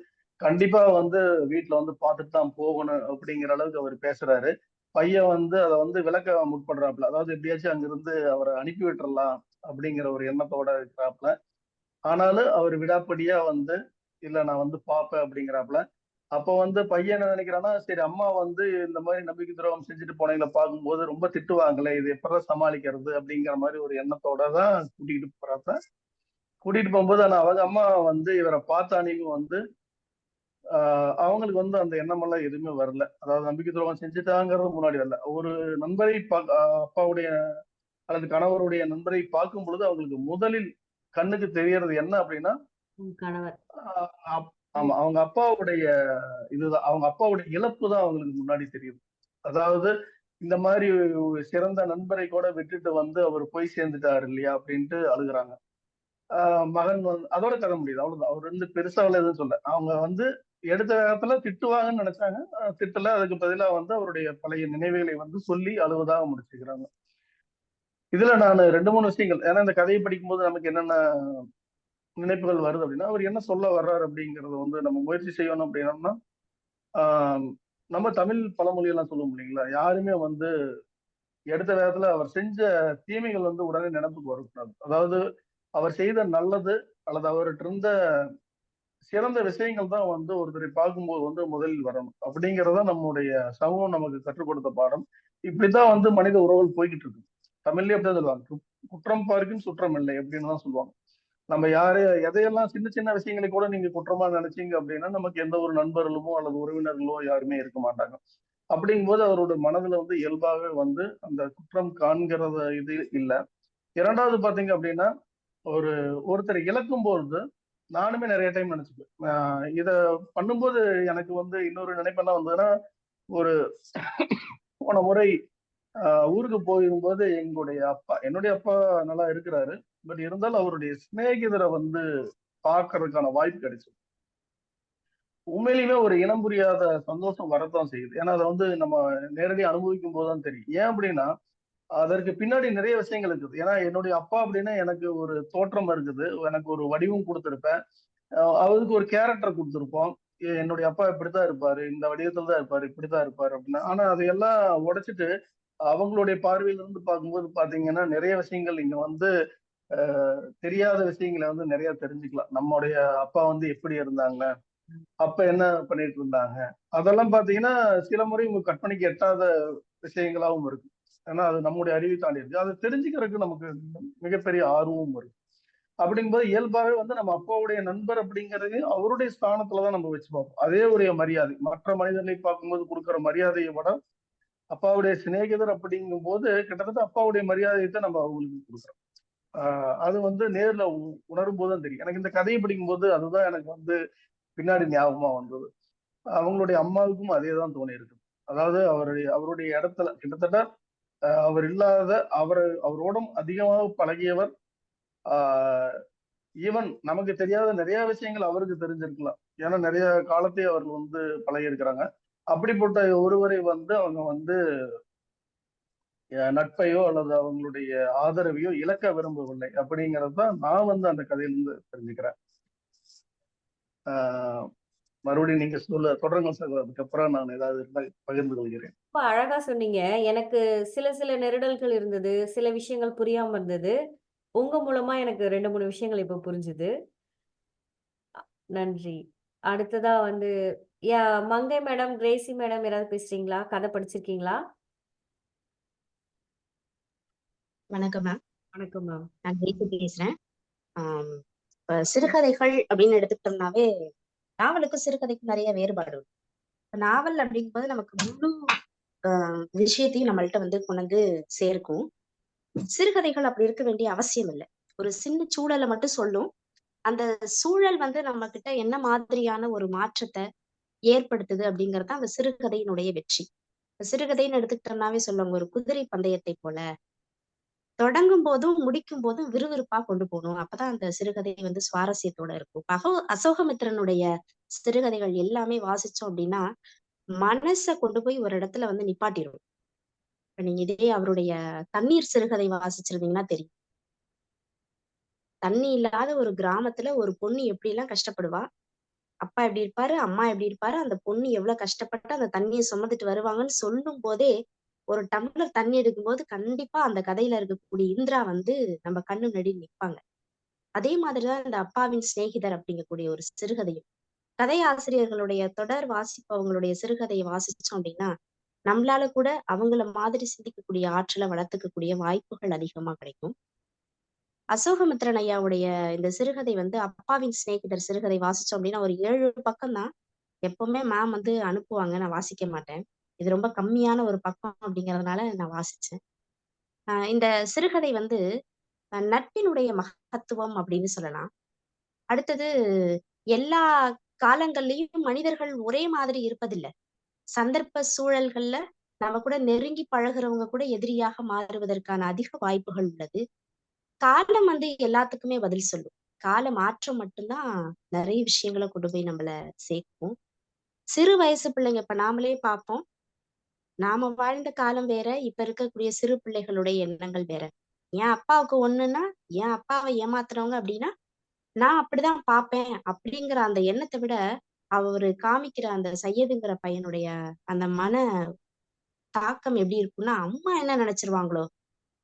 கண்டிப்பா வந்து வீட்டுல வந்து பார்த்துட்டு தான் போகணும் அப்படிங்கிற அளவுக்கு அவர் பேசுறாரு. பையன் வந்து அதை வந்து விளக்க முற்படுறாப்புல. அதாவது எப்படியாச்சும் அங்கிருந்து அவரை அனுப்பி விட்டுறலாம் அப்படிங்கிற ஒரு எண்ணத்தோட இருக்கிறாப்புல. ஆனாலும் அவர் விடாப்பிடியா வந்து இல்ல நான் வந்து பார்ப்பேன் அப்படிங்கிறாப்புல. அப்போ வந்து பையன் என்ன நினைக்கிறான்னா, சரி அம்மா வந்து இந்த மாரி நம்பிக்கை துரோகம் செஞ்சுட்டு போனவங்கள பார்க்கும்போது ரொம்ப திட்டுவாங்களே! இது எப்படிதான் சமாளிக்கிறது? அப்படிங்கிற மாரி ஒரு எண்ணத்தோட தான் கூட்டிட்டு போறாப்ல. கூட்டிட்டு போம்போது ஆனா அவங்க அம்மா வந்து இவர பார்த்தானையும் வந்து ஆ அவங்களுக்கு வந்து அந்த எண்ணமெல்லாம் எதுவுமே வரல. அதாவது நம்பிக்கை துரோகம் செஞ்சுட்டாங்கிறது முன்னாடி வரல. ஒரு நண்பரை அப்பாவுடைய அல்லது கணவருடைய நண்பரை பார்க்கும் பொழுது அவங்களுக்கு முதலில் கண்ணுக்கு தெரியறது என்ன அப்படின்னா, கணவர். ஆ அப் ஆமா. அவங்க அப்பாவுடைய இதுதான். அவங்க அப்பாவுடைய இழப்பு தான் அவங்களுக்கு முன்னாடி தெரியுது. அதாவது இந்த மாரி ஒரு சிறந்த நண்பரை கூட விட்டுட்டு வந்து அவரு போய் சேர்ந்துட்டாரு இல்லையா? அப்படின்ட்டு அழுகுறாங்க. ஆ மகன் வந்து அதோட கதை முடியுது. அவ்வளவுதான். அவரு வந்து பெருசாலாம் எதுவும் சொல்லல. அவங்க வந்து எடுத்த வேகத்துல திட்டுவாங்கன்னு நெனச்சாங்க. திட்டல. அதுக்கு பதிலா வந்து அவருடைய பழைய நினைவுகளை வந்து சொல்லி அழுவதாக முடிச்சுக்கிறாங்க. இதுல நானு 2, 3 விஷயங்கள் ஏன்னா இந்த கதைய படிக்கும்போது நமக்கு என்னென்ன நினைப்புகள் வருது அப்படின்னா, அவர் என்ன சொல்ல வர்றாரு அப்படிங்கிறத வந்து நம்ம முயற்சி செய்யணும் அப்படின்னம்னா, ஆ நம்ம தமிழ் பழமொழி எல்லாம் சொல்லுவோம் இல்லைங்களா? யாருமே வந்து எடுத்த நேரத்துல அவர் செஞ்ச தீமைகள் வந்து உடனே நினைப்புக்கு வரக்கூடாது. அதாவது அவர் செய்த நல்லது அல்லது அவர்ட்ட இருந்த சிறந்த விஷயங்கள் தான் வந்து ஒருத்தரை பார்க்கும்போது வந்து முதலில் வரணும். அப்படிங்கிறது தான் நம்முடைய சமூகம் நமக்கு கற்றுக் கொடுத்த பாடம். இப்படித்தான் வந்து மனித உறவுகள் போய்க்கிட்டு இருக்கு. தமிழ்லயே அப்படிதான் சொல்லுவாங்க. குற்றம் பார்க்கின் சுற்றம் இல்லை அப்படின்னு தான் சொல்லுவாங்க. நம்ம யாரு எதையெல்லாம் சின்ன சின்ன விஷயங்களை கூட நீங்க குற்றமா நினைச்சீங்க அப்படின்னா, நமக்கு எந்த ஒரு நண்பர்களுமோ அல்லது உறவினர்களோ யாருமே இருக்க மாட்டாங்க. அப்படிங்கும்போது அவரோட மனதுல வந்து இயல்பாவே வந்து அந்த குற்றம் காண்கிறத இது இல்ல. 2வது பார்த்தீங்க அப்படின்னா, ஒரு ஒருத்தரை இழக்கும்பொழுது, நானுமே நெறைய டைம் நெனச்சுப்பேன். இத பண்ணும்போது எனக்கு வந்து இன்னொரு நினைப்பு என்ன வந்ததுன்னா, ஒரு போன முறை அ ஊருக்கு போயிருக்கும்போது என்னுடைய அப்பா நல்லா இருக்கிறாரு. பட் இருந்தாலும் அவருடைய சிநேகிதர வந்து பார்க்கறதுக்கான வாய்ப்பு கிடைச்சது. உண்மையிலேயுமே ஒரு இனம் புரியாத சந்தோஷம் வரத்தான் செய்யுது. ஏன்னா, அத வந்து நம்ம நேரடியா அனுபவிக்கும் போது தான் தெரியும். ஏன் அப்படின்னா, அதற்கு பின்னாடி நிறைய விஷயங்கள் இருக்குது. ஏன்னா, என்னுடைய அப்பா அப்படின்னா எனக்கு ஒரு தோற்றம் இருக்குது. எனக்கு ஒரு வடிவம் குடுத்திருப்பேன். அவருக்கு ஒரு கேரக்டர் குடுத்திருப்போம். என்னுடைய அப்பா இப்படித்தான் இருப்பாரு. இந்த வடிவத்துல தான் இருப்பாரு. இப்படித்தான் இருப்பாரு அப்படின்னு. ஆனா அதையெல்லாம் உடைச்சுட்டு, அவங்களுடைய பார்வையில இருந்து பார்க்கும்போது பார்த்தீங்கன்னா, நிறைய விஷயங்கள் இங்க வந்து அ தெரியாத விஷயங்கள வந்து நிறைய தெரிஞ்சுக்கலாம். நம்முடைய அப்பா வந்து எப்படி இருந்தாங்க? அப்ப என்ன பண்ணிட்டு இருந்தாங்க? அதெல்லாம் பார்த்தீங்கன்னா, சில முறை உங்க கற்பனைக்கு எட்டாத விஷயங்களாவும் இருக்கு. ஏன்னா, அது நம்முடைய அறிவை தாண்டி இருக்கு. அத தெரிஞ்சுக்கிறதுக்கு நமக்கு மிகப்பெரிய ஆர்வமும் இருக்கு. அப்படிங்கும்போது இயல்பாவே வந்து நம்ம அப்பாவுடைய நண்பர் அப்படிங்கிறது அவருடைய ஸ்தானத்துல தான் நம்ம வச்சு பார்ப்போம். அதே ஒரு மரியாதை. மற்ற மனிதர்களை பார்க்கும்போது குடுக்குற மரியாதைய விட, அப்பாவுடைய சிநேகிதர் அப்படிங்கும்போது கிட்டத்தட்ட அப்பாவுடைய மரியாதைய தான் நம்ம அவங்களுக்கு குடுக்குறோம். அது வந்து நேர்ல உணரும் போது தான் தெரியும். எனக்கு இந்த கதையை படிக்கும்போது அதுதான் எனக்கு வந்து பின்னாடி ஞாபகமா வந்தது. அவங்களுடைய அம்மாவுக்கும் அதே தான் தோணியிருக்கு. அதாவது அவருடைய இடத்துல கிட்டத்தட்ட அவர் இல்லாத அவரோடும் அதிகமாக பழகியவர். ஈவன் நமக்கு தெரியாத நிறைய விஷயங்கள் அவருக்கு தெரிஞ்சிருக்கலாம். ஏன்னா நிறைய காலத்தை அவர்கள் வந்து பழகியிருக்கிறாங்க. அப்படிப்பட்ட ஒருவரை வந்து அவங்க வந்து நட்பையோ அல்லது அவங்களுடைய ஆதரவையோ இழக்க விரும்பவில்லை அப்படிங்கிறது தான் நான் வந்து அந்த கதையிலிருந்து தெரிஞ்சுக்கிறேன். ஆஹ் மறுபடியும் நீங்க தொடருங்க சார். அதுக்கப்புறம் நான் ஏதாவது இருந்தால் பகிர்ந்து கொள்கிறேன். ரொம்ப அழகா சொன்னீங்க. எனக்கு சில சில நெருடல்கள் இருந்தது. சில விஷயங்கள் புரியாம இருந்தது. உங்க மூலமா எனக்கு 2, 3 விஷயங்கள் இப்ப புரிஞ்சுது. நன்றி. அடுத்ததா வந்து மங்கை மேடம், கிரேசி மேடம் யாராவது பேசுறீங்களா? கதை படிச்சிருக்கீங்களா? வணக்கம் மேம். வணக்கம் மேம். நான் ஜெயித்து பேசுறேன். இப்ப சிறுகதைகள் அப்படின்னு எடுத்துக்கிட்டோம்னாவே நாவலுக்கும் சிறுகதைக்கும் நிறைய வேறுபாடு உண்டு. நாவல் அப்படிங்கும்போது நமக்கு முழு விஷயத்தையும் நம்மள்ட்ட வந்து கொண்டு வந்து சேர்க்கும். சிறுகதைகள் அப்படி இருக்க வேண்டிய அவசியம் இல்லை. ஒரு சின்ன சூழலை மட்டும் சொல்லும். அந்த சூழல் வந்து நம்ம கிட்ட என்ன மாதிரியான ஒரு மாற்றத்தை ஏற்படுத்துது அப்படிங்கறது அந்த சிறுகதையினுடைய வெற்றி. சிறுகதைன்னு எடுத்துக்கிட்டோம்னாவே சொல்லுவாங்க, ஒரு குதிரை பந்தயத்தை போல தொடங்கும் போதும் முடிக்கும் போதும் விறுவிறுப்பா கொண்டு போகணும். அப்பதான் அந்த சிறுகதை வந்து சுவாரஸ்யத்தோட இருக்கும். அசோகமித்திரனுடைய சிறுகதைகள் எல்லாமே வாசிச்சோம் அப்படின்னா மனச கொண்டு போய் ஒரு இடத்துல வந்து நிப்பாட்டிரும். இப்ப நீங்க இதே அவருடைய தண்ணீர் சிறுகதை வாசிச்சிருந்தீங்கன்னா தெரியும். தண்ணி இல்லாத ஒரு கிராமத்துல ஒரு பொண்ணு எப்படி எல்லாம் கஷ்டப்படுவா, அப்பா எப்படி இருப்பாரு, அம்மா எப்படி இருப்பாரு, அந்த பொண்ணு எவ்வளவு கஷ்டப்பட்டு அந்த தண்ணியை சுமந்துட்டு வருவாங்கன்னு சொல்லும் போதே ஒரு டம்ளர் தண்ணி எடுக்கும்போது கண்டிப்பா அந்த கதையில இருக்கக்கூடிய இந்திரா வந்து நம்ம கண்ணு முன்னாடி நிப்பாங்க. அதே மாதிரிதான் இந்த அப்பாவின் சிநேகிதர் அப்படிங்கக்கூடிய ஒரு சிறுகதையும். கதை ஆசிரியர்களுடைய தொடர் வாசிப்பவங்களுடைய சிறுகதையை வாசிச்சோம் அப்படின்னா நம்மளால கூட அவங்கள மாதிரி சிந்திக்கக்கூடிய ஆற்றலை வளர்த்துக்கக்கூடிய வாய்ப்புகள் அதிகமா கிடைக்கும். அசோகமித்திரன் ஐயாவுடைய இந்த சிறுகதை வந்து அப்பாவின் சிநேகிதர் சிறுகதை வாசிச்சோம் அப்படின்னா ஒரு 7 பக்கம் தான். எப்பவுமே மேம் வந்து அனுப்புவாங்க, நான் வாசிக்க மாட்டேன். இது ரொம்ப கம்மியான ஒரு பக்கம் அப்படிங்கறதுனால நான் வாசிச்சேன். இந்த சிறுகதை வந்து நட்பினுடைய மகத்துவம் அப்படின்னு சொல்லலாம். அடுத்தது, எல்லா காலங்கள்லயும் மனிதர்கள் ஒரே மாதிரி இருப்பதில்ல. சந்தர்ப்ப சூழல்கள்ல நம்ம கூட நெருங்கி பழகுறவங்க கூட எதிரியாக மாறுவதற்கான அதிக வாய்ப்புகள் உள்ளது. காலம் வந்து எல்லாத்துக்குமே பதில் சொல்லும். கால மாற்றம் மட்டும்தான் நிறைய விஷயங்களை கொண்டு போய் நம்மள சேர்க்கும். சிறு வயசு பிள்ளைங்க இப்ப நாமளே பார்ப்போம். நாம வாழ்ந்த காலம் வேற, இப்ப இருக்கக்கூடிய சிறு பிள்ளைகளுடைய எண்ணங்கள் வேற. என் அப்பாவுக்கு ஒண்ணுன்னா, என் அப்பாவை ஏமாத்துறவங்க அப்படின்னா நான் அப்படிதான் பார்ப்பேன் அப்படிங்கிற அந்த எண்ணத்தை விட அவரு காமிக்கிற அந்த சையதுங்கிற பையனுடைய அந்த மன தாக்கம் எப்படி இருக்கும்னா, அம்மா என்ன நினைச்சிருவாங்களோ,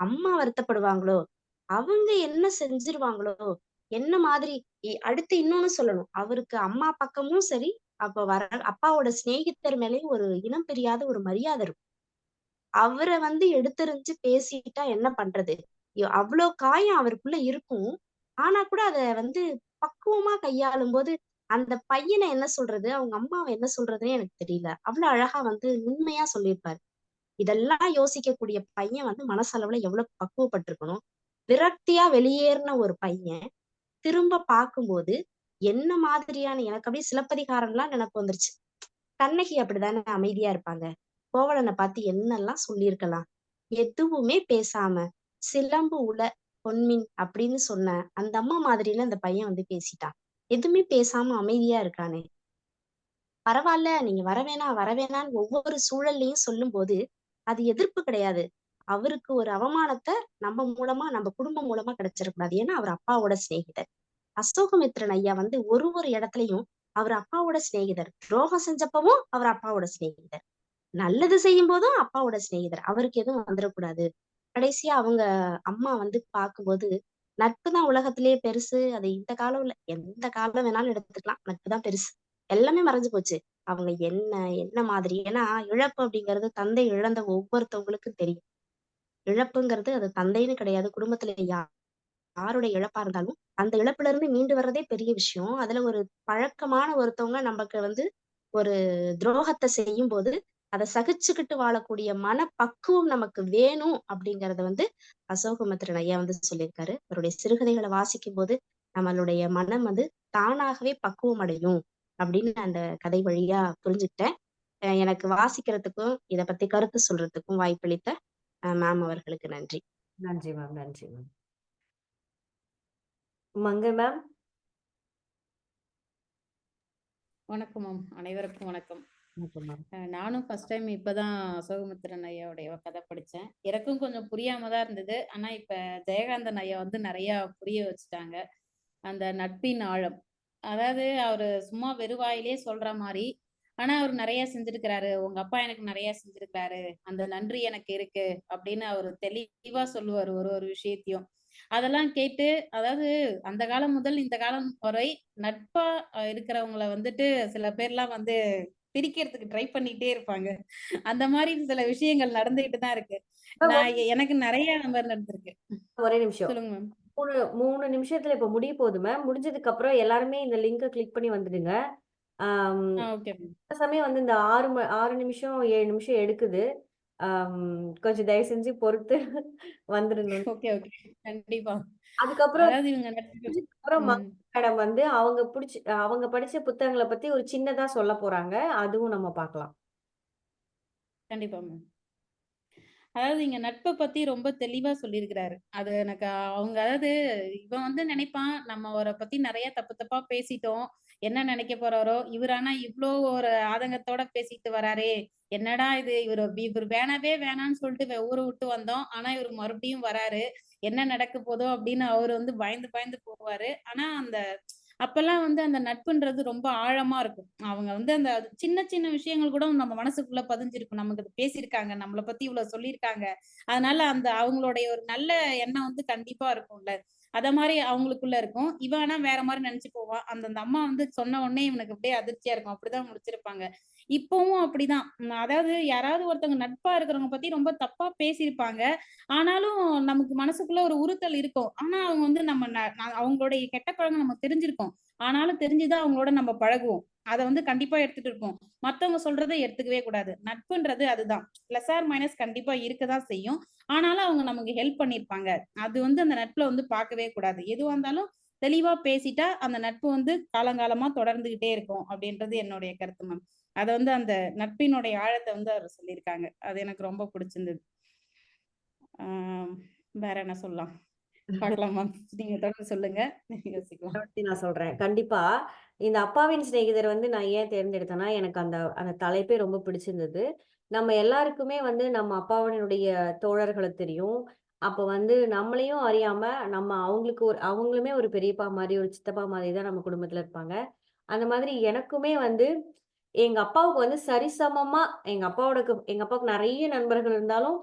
அம்மா வருத்தப்படுவாங்களோ, அவங்க என்ன செஞ்சிருவாங்களோ, என்ன மாதிரி அடுத்து இன்னொன்னு சொல்லணும். அவருக்கு அம்மா பக்கமும் சரி, அப்ப வர அப்பாவோட சிநேகிதர் மேலயும் ஒரு இனம் பிரியாத ஒரு மரியாதை இருக்கும். அவரை வந்து எடுத்தெறிஞ்சு பேசிட்டா என்ன பண்றது? அவ்வளோ காயம் அவருக்குள்ள இருக்கும். ஆனா கூட அத வந்து பக்குவமா கையாளும் போது அந்த பையனை என்ன சொல்றது, அவங்க அம்மாவை என்ன சொல்றதுன்னே எனக்கு தெரியல. அவ்வளவு அழகா வந்து உண்மையா சொல்லியிருப்பாரு. இதெல்லாம் யோசிக்கக்கூடிய பையன் வந்து மனசளவுல எவ்வளவு பக்குவப்பட்டிருக்கணும். விரக்தியா வெளியேறின ஒரு பையன் திரும்ப பார்க்கும்போது என்ன மாதிரியான எனக்கு அப்படியே சிலப்பதிகாரம்லாம் நினைப்பு வந்துருச்சு. கண்ணகி அப்படித்தானே அமைதியா இருப்பாங்க. கோவலனை பார்த்து என்னெல்லாம் சொல்லியிருக்கலாம். எதுவுமே பேசாம சிலம்பு உல பொன்மின் அப்படின்னு சொன்ன அந்த அம்மா மாதிரில அந்த பையன் வந்து பேசிட்டான். எதுவுமே பேசாம அமைதியா இருக்கானே. பரவாயில்ல, நீங்க வரவேணான்னு ஒவ்வொரு சூழல்லையும் சொல்லும் போது அது எதிர்ப்பு கிடையாது. அவருக்கு ஒரு அவமானத்தை நம்ம மூலமா நம்ம குடும்பம் மூலமா கிடைச்சிடக்கூடாது. ஏன்னா அவர் அப்பாவோட சிநேகிதர். அசோகமித்திரன் ஐயா வந்து ஒரு இடத்துலயும் அவர் அப்பாவோட சிநேகிதர். துரோகம் செஞ்சப்பவும் அவர் அப்பாவோட சிநேகிதர். நல்லது செய்யும் போதும் அப்பாவோட சிநேகிதர். அவருக்கு எதுவும் வந்துடக்கூடாது. கடைசியா அவங்க அம்மா வந்து பார்க்கும்போது நட்பு தான் உலகத்திலேயே பெருசு. அது இந்த காலம் இல்ல, எந்த காலம் வேணாலும் எடுத்துக்கலாம். நட்பு தான் பெருசு. எல்லாமே மறைஞ்சு போச்சு. அவங்க என்ன மாதிரி, ஏன்னா இழப்பு அப்படிங்கிறது தந்தை இழந்த ஒவ்வொருத்தவங்களுக்கும் தெரியும். இழப்புங்கிறது அது தந்தைன்னு கிடையாது. குடும்பத்துல யாருடைய இழப்பா இருந்தாலும் அந்த இழப்புல இருந்து மீண்டு வர்றதே பெரிய விஷயம். அதுல ஒரு பழக்கமான ஒருத்தவங்க நமக்கு வந்து ஒரு துரோகத்தை செய்யும் போது அதை சகிச்சுக்கிட்டு வாழக்கூடிய மனப்பக்குவம் நமக்கு வேணும் அப்படிங்கறத அசோகமித்திரன் ஐயா சொல்லியிருக்காரு. அவருடைய சிறுகதைகளை வாசிக்கும் போது நம்மளுடைய மனம் தானாகவே பக்குவம் அடையும் அப்படின்னு அந்த கதை வழியா புரிஞ்சுக்கிட்டேன். எனக்கு வாசிக்கிறதுக்கும் இத பத்தி கருத்து சொல்றதுக்கும் வாய்ப்பளித்த மேம் அவர்களுக்கு நன்றி. நன்றி மேம். நன்றி மேம். மங்கை மேம். வணக்கம் மேம். அனைவருக்கும் வணக்கம். வணக்கம் மேம். நானும் ஃபர்ஸ்ட் டைம் இப்பதான் அசோகமித்திரன் ஐயாவுடைய கதை படிச்சேன். எனக்கும் கொஞ்சம் புரியாம தான் இருந்தது. ஆனா இப்ப ஜெயகாந்தன் ஐயா நிறைய புரிய வச்சுட்டாங்க. அந்த நட்பின் ஆழம், அதாவது அவரு சும்மா வெறுவாயிலே சொல்ற மாதிரி, ஆனா அவர் நிறைய செஞ்சிருக்கிறாரு. உங்க அப்பா எனக்கு நிறைய செஞ்சிருக்காரு, அந்த நன்றி எனக்கு இருக்கு அப்படின்னு அவரு தெளிவா சொல்லுவாரு ஒரு ஒரு விஷயத்தையும். அதெல்லாம் கேட்டு, அதாவது அந்த காலம் முதல் இந்த காலம் வரை நட்பா இருக்கிறவங்கள சில பேர்லாம் பிரிக்கிறதுக்கு ட்ரை பண்ணிட்டே இருப்பாங்க. அந்த மாதிரி சில விஷயங்கள் நடந்துகிட்டு தான் இருக்கு. எனக்கு நிறைய நம்பர் நடந்திருக்கு. ஒரே நிமிஷம். சொல்லுங்க மேம். 3 நிமிஷத்துல இப்ப முடிய போகுது மேம். முடிஞ்சதுக்கு அப்புறம் எல்லாருமே இந்த லிங்கை கிளிக் பண்ணி வந்துடுங்க. Okay ma'am. சமயம் இந்த 6 நிமிஷம் 7 நிமிஷம் எடுக்குது. கொஞ்சம் தயவு செஞ்சு பொறுத்து வந்துடணும். ஓகே ஓகே, கண்டிப்பா. அதுக்கப்புறம் அதாவது இவங்க அப்புறம் மேடம் அவங்க படிச்ச புத்தகங்களை பத்தி ஒரு சின்னதா சொல்ல போறாங்க. அதுவும் நம்ம பார்க்கலாம். கண்டிப்பா மேம். அதாவது இங்க நட்பை பத்தி ரொம்ப தெளிவா சொல்லியிருக்கிறாரு. அது எனக்கு அதாவது இவன் நினைப்பான் நம்ம அவரை பத்தி நிறைய தப்பு தப்பா பேசிட்டோம், என்ன நினைக்க போறாரோ, இவர் ஆனா இவ்வளோ ஒரு ஆதங்கத்தோட பேசிட்டு வராரே, என்னடா இது, இவர் வேணவே வேணான்னு சொல்லிட்டு ஊரை விட்டு வந்தோம், ஆனா இவர் மறுபடியும் வராரு, என்ன நடக்க போதோ அப்படின்னு அவர் பயந்து பயந்து போவாரு. ஆனா அப்பெல்லாம் அந்த நட்புன்றது ரொம்ப ஆழமா இருக்கும். அவங்க அந்த சின்ன சின்ன விஷயங்கள் கூட நம்ம மனசுக்குள்ள பதிஞ்சிருக்கும். நமக்கு அது பேசியிருக்காங்க, நம்மளை பத்தி இவ்வளவு சொல்லியிருக்காங்க, அதனால அவங்களுடைய ஒரு நல்ல எண்ணம் கண்டிப்பா இருக்கும்ல, அத மாதிரி அவங்களுக்குள்ள இருக்கும். இவன் ஆனா வேற மாதிரி நினைச்சு போவான். அந்த அம்மா சொன்ன உடனே இவனுக்கு அப்படியே அதிர்ச்சியா இருக்கும். அப்படிதான் முடிச்சிருப்பாங்க. இப்பவும் அப்படிதான். அதாவது யாராவது ஒருத்தவங்க நட்பா இருக்கிறவங்க பத்தி ரொம்ப தப்பா பேசியிருப்பாங்க. ஆனாலும் நமக்கு மனசுக்குள்ள ஒரு உறுத்தல் இருக்கும். ஆனா அவங்க நம்ம அவங்களுடைய கெட்ட பழக்கம் நமக்கு தெரிஞ்சிருக்கும். ஆனாலும் தெரிஞ்சுதான் அவங்களோட நம்ம பழகுவோம். அதை கண்டிப்பா எடுத்துட்டு இருப்போம். மத்தவங்க சொல்றதை எடுத்துக்கவே கூடாது. நட்புன்றது அதுதான். பிளஸ் ஆர் மைனஸ் கண்டிப்பா இருக்கதான் செய்யும். ஆனாலும் அவங்க நமக்கு ஹெல்ப் பண்ணிருப்பாங்க. அது அந்த நட்புல பார்க்கவே கூடாது. எதுவா இருந்தாலும் தெளிவா பேசிட்டா அந்த நட்பு காலங்காலமா தொடர்ந்துகிட்டே இருக்கும் அப்படின்றது என்னுடைய கருத்து மேம். அதை அந்த நட்பினுடைய ஆழத்தை அவர் சொல்லியிருக்காங்க. அது எனக்கு ரொம்ப பிடிச்சிருந்தது. வேற என்ன சொல்லலாம்? பார்க்கலாம் மேம். நீங்க தொடர்ந்து சொல்லுங்க, யோசிக்கலாம். நான் சொல்றேன். கண்டிப்பா இந்த அப்பாவின் சிநேகிதர் நான் ஏன் தேர்ந்தெடுத்தேன்னா, எனக்கு அந்த அந்த தலைப்பே ரொம்ப பிடிச்சிருந்தது. நம்ம எல்லாருக்குமே நம்ம அப்பாவினுடைய தோழர்களை தெரியும். அப்ப நம்மளையும் அறியாம நம்ம அவங்களுமே ஒரு பெரியப்பா மாதிரி, ஒரு சித்தப்பா மாதிரி தான் நம்ம குடும்பத்துல இருப்பாங்க. அந்த மாதிரி எனக்குமே எங்க அப்பாவுக்கு சரிசமமா எங்க அப்பாவுக்கு நிறைய நண்பர்கள் இருந்தாலும்,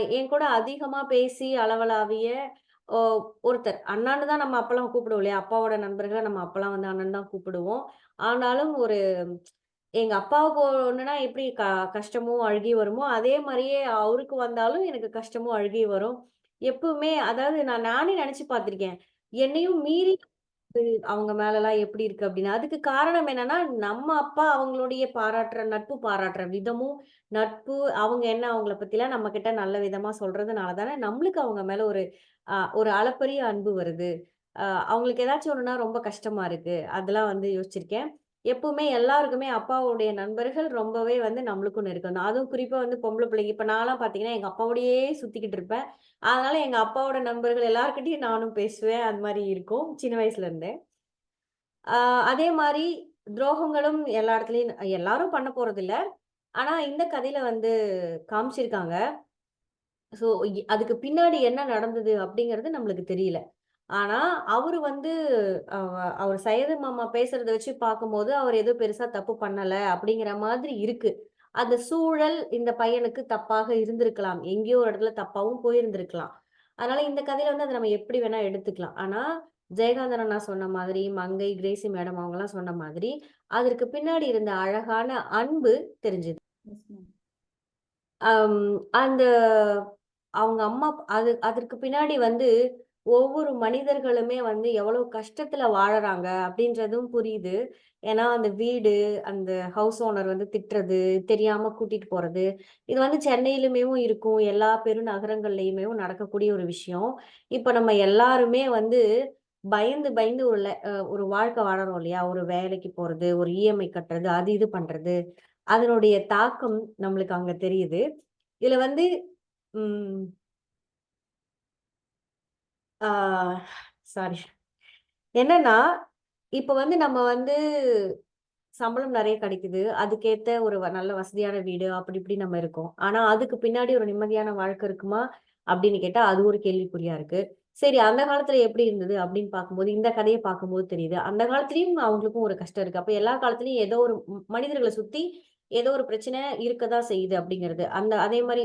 என் கூட அதிகமா பேசி அளவளாவிய ஒ ஒருத்தர். அண்ணான்னு தான் நம்ம அப்பலாம் கூப்பிடுவோம் இல்லையா? அப்பாவோட நண்பர்கள நம்ம அப்பலாம் அண்ணன் தான் கூப்பிடுவோம். ஆனாலும் எங்க அப்பாவுக்கு ஒண்ணுன்னா எப்படி கஷ்டமும், அழுகையும் வருமோ, அதே மாரியே அவருக்கு வந்தாலும் எனக்கு கஷ்டமும், அழுகையும் வரும். எப்பவுமே அதாவது நானே நெனச்சு பார்த்துருக்கேன். என்னையும் மீறி அவங்க மேலலாம் எப்படி இருக்கு அப்படின்னு. அதுக்கு காரணம் என்னன்னா, நம்ம அப்பா அவங்களுடைய நட்பு பாராட்டுற விதமும், அவங்க என்ன அவங்கள பத்திலாம் நம்மகிட்ட நல்ல விதமா சொல்றதுனால தானே, நம்மளுக்கு அவங்க மேல ஒரு அளப்பரிய அன்பு வருது. அவங்களுக்கு ஏதாச்சும் ஒண்ணுன்னா ரொம்ப கஷ்டமா இருக்கு. அதெல்லாம் யோசிச்சிருக்கேன். எப்பவுமே எல்லாருக்குமே அப்பாவுடைய நண்பர்கள் ரொம்பவே நம்மளுக்கும் நெருக்கம் தான். அதுவும் குறிப்பா பொம்பள பிள்ளைங்க. இப்ப நான்லாம் பார்த்தீங்கன்னா, எங்க அப்பாவோடயே சுத்திக்கிட்டு இருப்பேன். அதனால எங்க அப்பாவோட நண்பர்கள் எல்லார்கிட்டயும் நானும் பேசுவேன். அது மாரி இருக்கும். சின்ன வயசுல இருந்தே. ஆ அதே மாரி துரோகங்களும் எல்லா இடத்துலயும் எல்லாரும் பண்ண போறதில்ல. ஆனா இந்த கதையில காமிச்சிருக்காங்க. ஸோ அதுக்கு பின்னாடி என்ன நடந்தது அப்படிங்கிறது நம்மளுக்கு தெரியல. ஆனா அவரு அவர் சையது மாமா பேசுறத வச்சு பார்க்கும்போது, அவர் ஏதோ பெருசா தப்பு பண்ணல அப்படிங்கிற மாதிரி இருக்கு. அந்த சூழல் இந்த பையனுக்கு தப்பாக இருந்திருக்கலாம். எங்கேயோ ஒரு இடத்துல தப்பாவும் போயிருந்திருக்கலாம். அதனால இந்த கதையில அத நம்ம எப்படி வேணா எடுத்துக்கலாம். ஆனா ஜெயகாந்தன் அண்ணா சொன்ன மாதிரி, மங்கை, கிரேசி மேடம் அவங்கலாம் சொன்ன மாதிரி, அதற்கு பின்னாடி இருந்த அழகான அன்பு தெரிஞ்சது. Yes ma'am. அந்த அவங்க அம்மா அதற்கு பின்னாடி ஒவ்வொரு மனிதர்களுமே வந்து எவ்வளவு கஷ்டத்துல வாழறாங்க அப்படின்றதும் புரியுது. ஏன்னா அந்த வீடு, அந்த ஹவுஸ் ஓனர் வந்து திட்டுறது, தெரியாம கூட்டிட்டு போறது, இது வந்து சென்னையிலுமேவும் இருக்கும். எல்லா பெருநகரங்கள்லயுமேவும் நடக்கக்கூடிய ஒரு விஷயம். இப்ப நம்ம எல்லாருமே வந்து பயந்து பயந்து ஒரு வாழ்க்கை வாழறோம் இல்லையா? ஒரு வேலைக்கு போறது, ஒரு இஎம்ஐ கட்டுறது, அது இது பண்றது. அதனுடைய தாக்கம் நம்மளுக்கு அங்க தெரியுது. இதுல வந்து ம் ஆ சாரி. என்னன்னா, இப்ப வந்து நம்ம வந்து சம்பளம் நெறைய கிடைக்குது. அதுக்கேத்த ஒரு நல்ல வசதியான வீடு அப்படி இப்படி நம்ம இருக்கோம். ஆனா, அதுக்கு பின்னாடி ஒரு நிம்மதியான வாழ்க்கை இருக்குமா? அப்படின்னு கேட்டா, அது ஒரு கேள்விக்குறியா இருக்கு. சரி அந்த காலத்துல எப்படி இருந்தது அப்படின்னு பார்க்கும்போது, இந்த கதைய பார்க்கும்போது தெரியுது. அந்த காலத்துலயும் அவங்களுக்கும் ஒரு கஷ்டம் இருக்கு. அப்ப எல்லா காலத்துலயும் ஏதோ ஒரு மனிதர்கள சுத்தி ஏதோ ஒரு பிரச்சனை இருக்கதான் செய்யுது அப்படிங்கிறது. அதே மாரி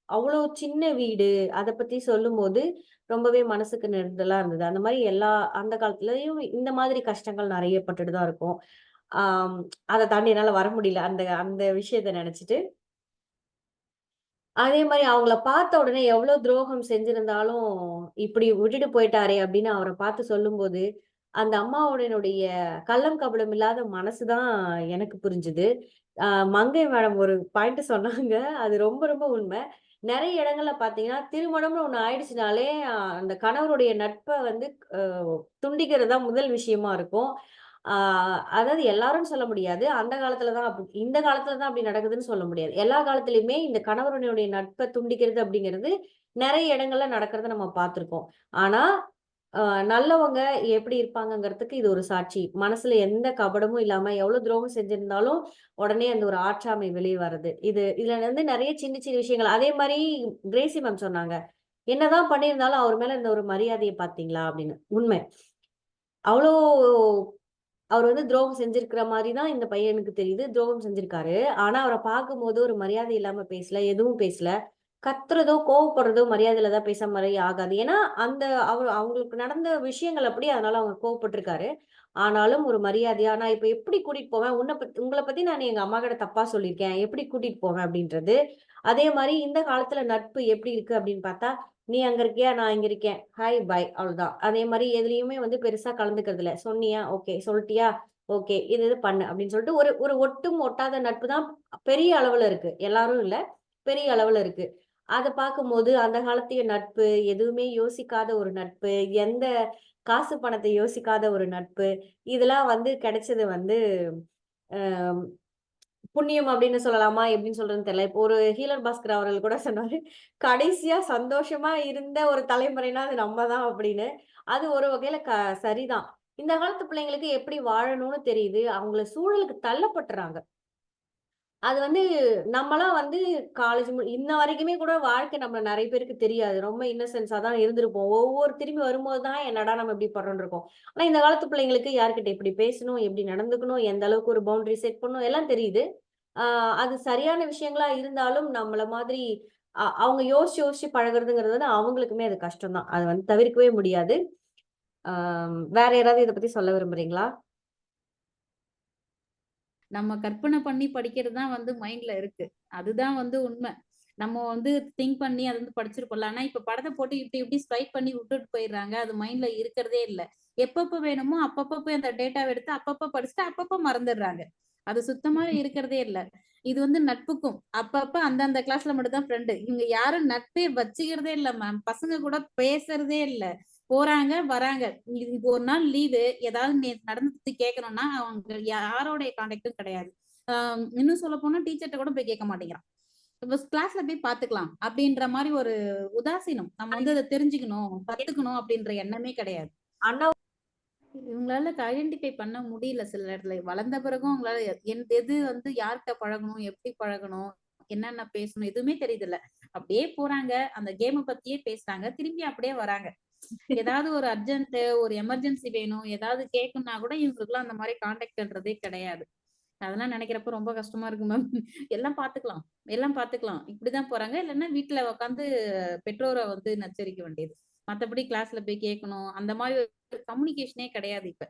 அவ்வளோ சின்ன வீடு, அத பத்தி சொல்லும்போது ரொம்பவே மனசுக்கு நெருடலா இருந்தது. அந்த மாரி அந்த காலத்துலயும் இந்த மாதிரி கஷ்டங்கள் நெறைய பட்டுட்டு தான் இருக்கோம். ஆம். அத தாண்டி என்னால வர முடியல. அந்த அந்த விஷயத்த நெனச்சுட்டு. அதே மாரி அவங்கள பார்த்த உடனே எவ்ளோ துரோகம் செஞ்சிருந்தாலும், "இப்படி விட்டுட்டு போயிட்டாரே!" அப்படின்னு அவர பார்த்து சொல்லும்போது, அந்த அம்மாவோடனுடைய கள்ளம் கபடம் இல்லாத மனசு தான் எனக்கு புரிஞ்சுது. அ மங்கை மேடம் ஒரு பாயிண்ட் சொன்னாங்க. அது ரொம்ப ரொம்ப உண்ம. நெறைய இடங்கள்ல பார்த்தீங்கன்னா, திருமணம்னு ஒண்ணு ஆயிடுச்சுனாலே, அந்த கணவருடைய நட்ப வந்து அ துண்டிக்கிறது தான் முதல் விஷயமா இருக்கும். ஆ அதாவது எல்லாரும்னு சொல்ல முடியாது. அந்த காலத்துல தான் இந்த காலத்துல தான் அப்படி நடக்குதுன்னு சொல்ல முடியாது. எல்லா காலத்திலயுமே இந்த கணவனுடைய நட்ப துண்டிக்கிறது அப்படிங்கிறது நெறைய இடங்கள்ல நடக்கிறத நம்ம பார்த்துருக்கோம். ஆனா, அ நல்லவங்க எப்படி இருப்பாங்கங்கிறதுக்கு இது ஒரு சாட்சி. மனசுல எந்த கபடமும் இல்லாம எவ்வளோ துரோகம் செஞ்சிருந்தாலும், உடனே அந்த ஒரு ஆற்றாமை வெளிய வருது. இதுல வந்து நெறைய சின்ன சின்ன விஷயங்கள் அதே மாரி கிரேசி மேம் சொன்னாங்க. "என்னதான் பண்ணியிருந்தாலும் அவர் மேல இருந்த ஒரு மரியாதைய பார்த்தீங்களா?" அப்படின்னு. உண்மை. அவ்ளோ அவர் வந்து துரோகம் செஞ்சிருக்கிற மாரி தான் இந்த பையனுக்கு தெரியுது. துரோகம் செஞ்சிருக்காரு. ஆனா, அவர பார்க்கும்போது ஒரு மரியாதை இல்லாம பேசல. எதுவும் பேசல. கத்துறதோ, கோவப்படுறதோ மரியாதையில தான் பேச மாரி ஆகாது. ஏன்னா, அந்த அவங்களுக்கு நடந்த விஷயங்கள் அப்படி. அதனால அவங்க கோவப்பட்டுருக்காரு. ஆனாலும் ஒரு மரியாதையா, "நான் இப்ப எப்படி கூட்டிட்டு போவேன்? உங்கள பத்தி நான் எங்க அம்மாகிட்ட தப்பா சொல்லியிருக்கேன். எப்படி கூட்டிட்டு போவேன்?" அப்படின்றது. அதே மாரி இந்த காலத்துல நட்பு எப்படி இருக்கு அப்படின்னு பார்த்தா, "நீ அங்க இருக்கியா? நான் இங்க இருக்கேன். ஹாய், பாய்." அவ்வளோதான். அதே மாரி எதுலயுமே வந்து பெருசா கலந்துக்கிறது இல்ல. "சொன்னியா? ஓகே. சொல்ட்டியா? ஓகே. இது பண்ணு." அப்படின்னு சொல்லிட்டு ஒரு ஒரு ஒட்டும் ஒட்டாத நட்பு தான் பெரிய அளவுல இருக்கு. எல்லாரும் இல்ல. பெரிய அளவுல இருக்கு. அத பார்க்கும்போது அந்த காலத்திய நட்பு, எதுவுமே யோசிக்காத ஒரு நட்பு, எந்த காசு பணத்த யோசிக்காத ஒரு நட்பு, இதெல்லாம் வந்து கிடைச்சது வந்து அ புண்ணியம் அப்படின்னு சொல்லலாமா? எப்படின்னு சொல்றதுன்னு தெரியல. இப்போ ஒரு ஹீலர் பாஸ்கர் அவர்கள் கூட சொன்னாரு, "கடைசியா சந்தோஷமா இருந்த ஒரு தலைமுறைனா அது நம்ம தான்" அப்படின்னு. அது ஒரு வகையில சரிதான். இந்த காலத்து பிள்ளைங்களுக்கு எப்படி வாழணும்னு தெரியுது. அவங்கள சூழலுக்கு தள்ளப்பட்டுறாங்க. அது வந்து நம்மலாம் வந்து காலேஜ் இன்ன வரைக்குமே கூட வாழ்க்கை நம்மள நெறைய பேருக்கு தெரியாது. ரொம்ப இன்னசென்ஸா தான் இருந்திருப்போம். திரும்பி வரும்போது தான் என்னடா நம்ம இப்படி பண்றோம்ன்னு இருக்கும். ஆனா இந்த காலத்து பிள்ளைங்களுக்கு யார்கிட்ட எப்படி பேசணும், எப்படி நடந்துக்கணும், எந்த அளவுக்கு ஒரு பவுண்டரி செட் பண்ணணும் எல்லாம் தெரியுது. ஆ அது சரியான விஷயங்களா இருந்தாலும் நம்மள மாதிரி அவங்க யோசிச்சு யோசிச்சு பழகுறதுங்கிறது வந்து அவங்களுக்குமே அது கஷ்டம் தான். அத வந்து தவிர்க்கவே முடியாது. வேற யாராவது இத பத்தி சொல்ல விரும்புறீங்களா? நம்ம கற்பனை பண்ணி படிக்கிறது தான் வந்து மைண்ட்ல இருக்கு. அதுதான் வந்து உண்மை. நம்ம வந்து திங்க் பண்ணி அது வந்து படிச்சிருப்போம்ல. ஆனா இப்ப படத்த போட்டு இப்டி இப்டி ஸ்வைப் பண்ணி விட்டுட்டு போயிடுறாங்க. அது மைண்ட்ல இருக்கிறதே இல்ல. எப்பப்ப வேணுமோ அப்பப்ப போய் அந்த டேட்டாவ எடுத்து அப்பப்ப படிச்சுட்டு அப்பப்ப மறந்துடுறாங்க. அது சுத்தமா இருக்கிறதே இல்ல. இது வந்து நட்புக்கும். அப்பப்ப அந்தந்த கிளாஸ்ல மட்டும் தான் ஃப்ரெண்டு. இவங்க யாரும் நட்பே வச்சுக்கிறதே இல்ல மேம். பசங்க கூட பேசுறதே இல்ல. போறாங்க, வராங்க. இப்போ ஒரு நாள் லீவு. ஏதாவது நடந்தது கேட்கணும்னா, அவங்க யாரோடைய கான்டாக்டும் கிடையாது. ஆ இன்னும் சொல்லப்போனா டீச்சர்ட்ட கூட போய் கேட்க மாட்டேங்கிறான். இப்ப கிளாஸ்ல போய் பார்த்துக்கலாம். அப்படின்ற மாரி ஒரு உதாசீனம். நம்ம வந்து அத தெரிஞ்சுக்கணும், கத்துக்கணும் அப்படின்ற எண்ணமே கிடையாது. அண்ணா இவங்களால ஐடென்டிஃபை பண்ண முடியல சில நேரத்துல. வளர்ந்த பிறகும் அவங்களால எது வந்து யார்ட்ட பழகணும், எப்படி பழகணும், என்னென்ன பேசணும் எதுவுமே தெரியுதுல்ல. அப்படியே போறாங்க. அந்த கேம பத்தியே பேசுறாங்க. திரும்பி அப்படியே வராங்க. ஏதாவது ஒரு அர்ஜென்ட், ஒரு எமர்ஜென்சி வேணும், ஏதாவது கேட்கணும்னா கூட இவங்களுக்குலாம் அந்த மாரி கான்டாக்ட்ன்றதே கிடையாது. அதெல்லாம் நினைக்கிறப்ப ரொம்ப கஷ்டமா இருக்கு மேம். எல்லாம் பார்த்துக்கலாம், எல்லாம் பார்த்துக்கலாம். இப்படிதான் போறாங்க. இல்லன்னா வீட்ல உட்காந்து பெற்றோர வந்து நச்சரிக்க வேண்டியது. மத்தபடி கிளாஸ்ல போய் கேட்கணும். அந்த மாரி ஒரு கம்யூனிகேஷனே கிடையாது இப்ப.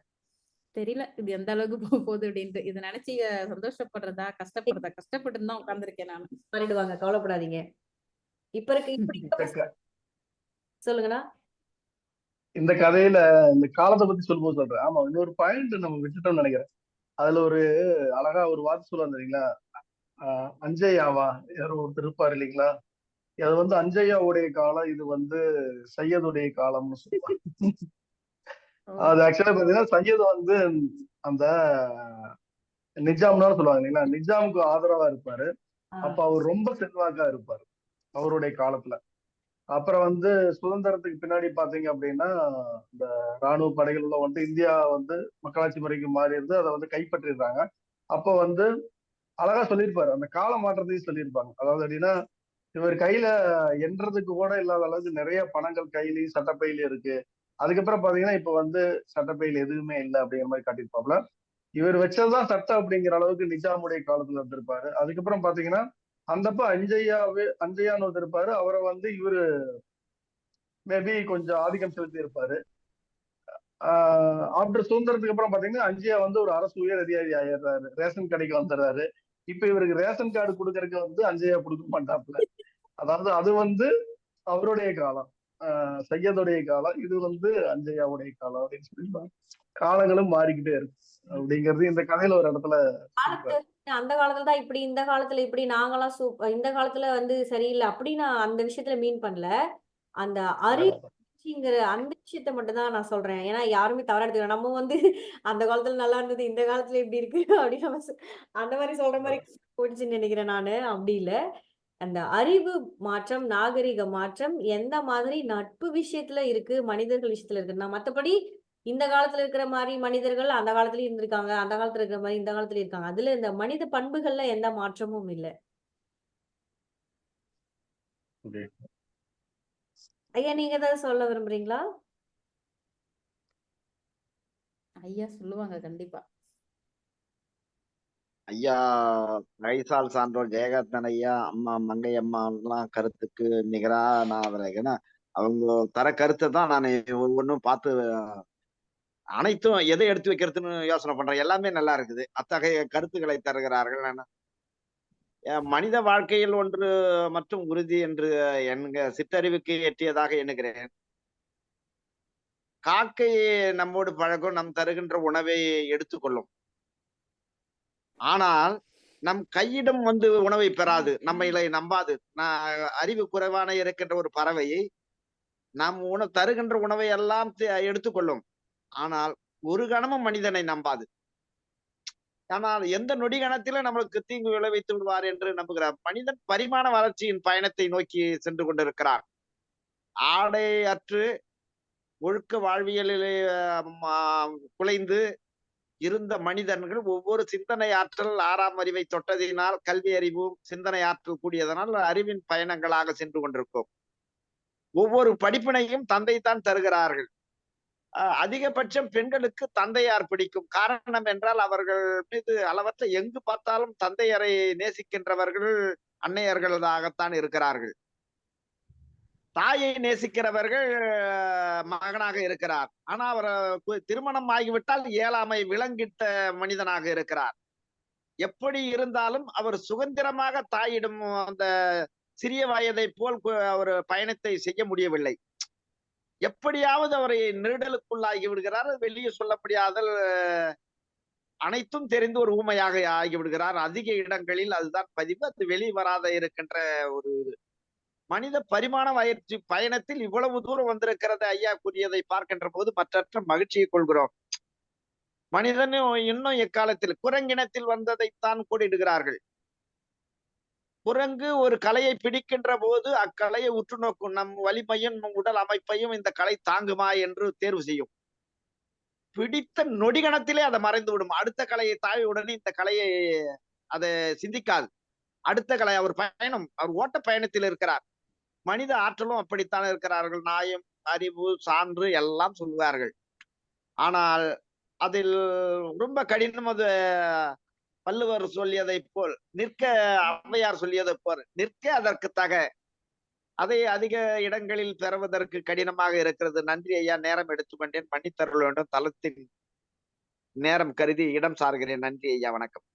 தெரியல. இது எந்த அளவுக்கு போகுது அப்டின்ட்டு. இத நினைச்சு சந்தோஷப்படுறதா, கஷ்டப்படுறதா? கஷ்டப்பட்டுன்னு தான் உட்கார்ந்துருக்கேன் நானு. மாறிடுவாங்க. கவலைப்படாதீங்க. இப்ப இருக்க இப்ப சொல்லுங்கண்ணா. இந்த கதையில இந்த காலத்தை பத்தி சொல்லும்போது சொல்றேன். ஆமா, இன்னொரு பாயிண்ட் நம்ம விட்டுட்டோம்னு நினைக்கிறேன். அதுல ஒரு அழகா ஒரு வார்த்தை சொல்லுவாங்க தெரியுங்களா? அஞ்சையாவா யாரோ ஒருத்தர் இருப்பாரு இல்லைங்களா? அது வந்து அஞ்சையாவுடைய காலம், இது வந்து சையதுடைய காலம்னு சொல்லுவாங்க. அது ஓகே. ஆக்சுவலா பாத்தீங்கன்னா சையது வந்து அந்த நிஜாம்னு சொல்லுவாங்க இல்லைங்களா? நிஜாமுக்கு ஆதரவா இருப்பாரு. அப்ப அவர் ரொம்ப செல்வாக்கா இருப்பாரு அவருடைய காலத்துல. அப்புறம் வந்து சுதந்திரத்துக்கு பின்னாடி பாத்தீங்க அப்படின்னா, இந்த ராணுவ படைகள் உள்ள வந்து இந்தியா வந்து மக்களாட்சி முறைக்கு மாறிடுது. அதை வந்து கைப்பற்றிடுறாங்க. அப்ப வந்து அழகா சொல்லியிருப்பாரு. அந்த கால மாற்றத்தையும் சொல்லியிருப்பாங்க. அதாவது எப்படின்னா, இவர் கையில எண்றதுக்கு கூட இல்லாத அளவுக்கு நிறைய பணங்கள் கையிலயும் சட்டப்பையிலயும் இருக்கு. அதுக்கப்புறம் பாத்தீங்கன்னா, இப்ப வந்து சட்டப்பையில எதுவுமே இல்லை அப்படிங்கிற மாதிரி காட்டியிருப்பாப்ல. இவர் வச்சதுதான் சட்டம் அப்படிங்கிற அளவுக்கு நிஜாமுடைய காலத்துல இருந்திருப்பாரு. அதுக்கப்புறம் பாத்தீங்கன்னா, அந்தப்ப அஞ்சையான்னு ஒருத்தர் இருப்பாரு. அவரை வந்து இவரு மேபி கொஞ்சம் ஆதிக்கம் செலுத்தி இருப்பாரு. ஆஃப்டர் சுதந்திரத்துக்கு அப்புறம் பாத்தீங்கன்னா, அஞ்சையா வந்து ஒரு அரசு உயர் அதிகாரி ஆயிடுறாரு. ரேஷன் கடைக்கு வந்துடுறாரு. இப்ப இவருக்கு ரேஷன் கார்டு கொடுக்கறதுக்கு வந்து அஞ்சையா கொடுக்க மாட்டாப்ல. அதாவது அது வந்து அவருடைய காலம். சையதுடைய காலம். இது வந்து அஞ்சையாவுடைய காலம் அப்படின்னு சொல்லியிருப்பாங்க. காலங்களும் மாறிக்கிட்டே இருக்கு அப்படிங்கிறது இந்த கதையில ஒரு இடத்துல காலத்து சொல்லியிருப்பாரு. அந்த காலத்துல தான் இப்படி, இந்த காலத்துல இப்படி, நாங்கலாம் இந்த காலத்துல வந்து சரியில்ல அப்படி நான் அந்த விஷயத்துல மீன் பண்ணல. அந்த அதான். அறிவுங்கிற அந்த விஷயத்த மட்டும் தான் நான் சொல்றேன். ஏன்னா யாருமே தவறா எடுத்துக்க நம்ம வந்து அந்த காலத்துல நல்லா இருந்தது, இந்த காலத்துல இப்படி இருக்கு அப்படின்னு நம்ம அந்த மாரி சொல்ற மாரி அதான். போயிடுச்சுன்னு நினைக்கிறேன் நானு. அப்படி இல்ல. அந்த அறிவு மாற்றம், நாகரிக மாற்றம் எந்த மாதிரி நட்பு விஷயத்துல இருக்கு, மனிதர்கள் விஷயத்துல இருக்குன்னா, மத்தபடி இந்த காலத்துல இருக்கிற மாரி மனிதர்கள் அந்த காலத்துலயும் இருந்திருக்காங்க. அந்த காலத்துல இருக்கிற மாரி இந்த காலத்துலயும் இருக்காங்க. அதுல இந்த மனித பண்புகள்ல எந்த மாற்றமும் இல்ல. Okay. ஐயா நீங்க ஏதாவது சொல்ல விரும்புறீங்களா? ஐயா சொல்லுவாங்க கண்டிப்பா. ஐயா கைசால் சான்றோர் ஜெயகாந்தன் ஐயா, அம்மா மங்கை அம்மா எல்லாம் கருத்துக்கு நிகரா நான் அவரை ஏன்னா அவங்க தர கருத்தை தான் நான் ஒவ்வொன்றும் பார்த்து அனைத்தும் எதை எடுத்து வைக்கிறதுன்னு யோசனை பண்றேன். எல்லாமே நல்லா இருக்குது. அத்தகைய கருத்துக்களை தருகிறார்கள். மனித வாழ்க்கையில் ஒன்று மற்றும் உறுதி என்று என்க சிற்றறிவுக்கு எட்டியதாக எண்ணுகிறேன். காக்கை நம்மோடு பழகும், நம் தருகின்ற உணவை எடுத்துக்கொள்ளும். ஆனால் நம் கையிடம் வந்து உணவை பெறாது, நம்மளை நம்பாது. நான் அறிவு குறைவான இருக்கின்ற ஒரு பறவையை நாம் தருகின்ற உணவை எல்லாம் எடுத்துக்கொள்ளும். ஆனால் ஒரு கணமும் மனிதனை நம்பாது. ஆனால் எந்த நொடி கணத்தில நம்மளுக்கு தீங்கு விளைவித்து விடுவார் என்று நம்புகிறார். மனிதன் பரிமாண வளர்ச்சியின் பயணத்தை நோக்கி சென்று கொண்டிருக்கிறார். ஆடை அற்று ஒழுக்க வாழ்வியலிலே குலைந்து இருந்த மனிதர்கள் ஒவ்வொரு சிந்தனை ஆற்றல் 6ஆம் அறிவை தொட்டதினால், கல்வி அறிவும் சிந்தனை ஆற்றல் கூடியதனால் அறிவின் பயணங்களாக சென்று கொண்டிருக்கும். ஒவ்வொரு படிப்பினையும் தந்தை தான் தருகிறார்கள். அதிகபட்சம் பெண்களுக்கு தந்தையார் பிடிக்கும். காரணம் என்றால் அவர்கள் மீது அளவற்ற எங்கு பார்த்தாலும் தந்தையரை நேசிக்கின்றவர்கள் அன்னையர்களாகத்தான் இருக்கிறார்கள். தாயை நேசிக்கிறவர்கள் மகனாக இருக்கிறார். ஆனா அவர் திருமணம் ஆகிவிட்டால் இயலாமை விலங்கிட்ட மனிதனாக இருக்கிறார். எப்படி இருந்தாலும் அவர் சுதந்திரமாக தாயிடம் அந்த சிறிய வயதை போல் அவர் பயணத்தை செய்ய முடியவில்லை. எப்படியாவது அவரை நெருடலுக்குள்ளாகி விடுகிறார். வெளியே சொல்ல முடியாத அனைத்தும் தெரிந்து ஒரு ஊமையாக ஆகிவிடுகிறார். அதிக இடங்களில் அதுதான் பதிவு. அது வெளிவராத இருக்கின்ற ஒரு மனித பரிமாண வளர்ச்சி பயணத்தில் இவ்வளவு தூரம் வந்திருக்கிறது ஐயா கூறியதை பார்க்கின்ற போது மற்றற்ற மகிழ்ச்சியை கொள்கிறோம். மனிதன் இன்னும் எக்காலத்தில் குரங்கினத்தில் வந்ததைத்தான் கூடிடுகிறார்கள். குரங்கு ஒரு கலையை பிடிக்கின்ற போது அக்கலையை உற்று நோக்கும். நம் வலிமையும் உடல் அமைப்பையும் இந்த கலை தாங்குமா என்று தேர்வு செய்யும். பிடித்த நொடிகணத்திலே அதை மறைந்து விடும். அடுத்த கலையை தாவி உடனே இந்த கலையை அதை சிந்திக்காது. அடுத்த கலை அவர் பயணம், அவர் ஓட்ட பயணத்தில் இருக்கிறார். மனித ஆற்றலும் அப்படித்தான் இருக்கிறார்கள். நியாயம், அறிவு, சான்று எல்லாம் சொல்வார்கள். ஆனால் அதில் ரொம்ப கடினம். அது வள்ளுவர் சொல்லியதை போல் நிற்க, ஔவையார் சொல்லியதை போல் நிற்க அதற்கு தக, அதை அதிக இடங்களில் பெறுவதற்கு கடினமாக இருக்கிறது. நன்றி ஐயா, நேரம் எடுத்துக்கொண்டேன், மன்னித்தருள் வேண்டும். தளத்தின் நேரம் கருதி இடம் சார்கிறேன். நன்றி ஐயா, வணக்கம்.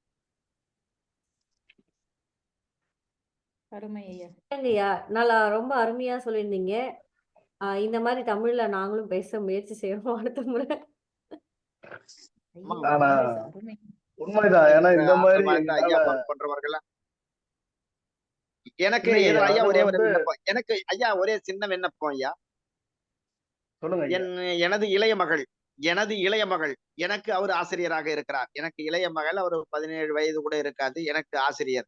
அருமை ஐயா. ஐயா நல்லா ரொம்ப அருமையா சொல்லியிருந்தீங்க. இந்த மாதிரி தமிழ்ல நாங்களும் பேச முயற்சி செய்வோம் அடுத்த முறை. ஐயோ ஆனா அருமை அருமை. உண்மைதான். ஏன்னா இந்த இந்த ஆற்றல் மாதிரி வாய்ந்த எங்களால ஐயா போன்றவர்கள் எனக்கு இல்லைங்க இதுல ஐயா. ஐயா அதுல ஒரே ஒரு வந்து விண்ணப்பம். எனக்கு ஐயா ஒரே சின்ன விண்ணப்பம் ஐயா. சொல்லுங்க ஐயா. எனது இளைய மகள் எனக்கு அவர் ஆசிரியராக இருக்கிறார். எனக்கு இளைய மகள், அவர் 17 வயது கூட இருக்காது. எனக்கு ஆசிரியர்.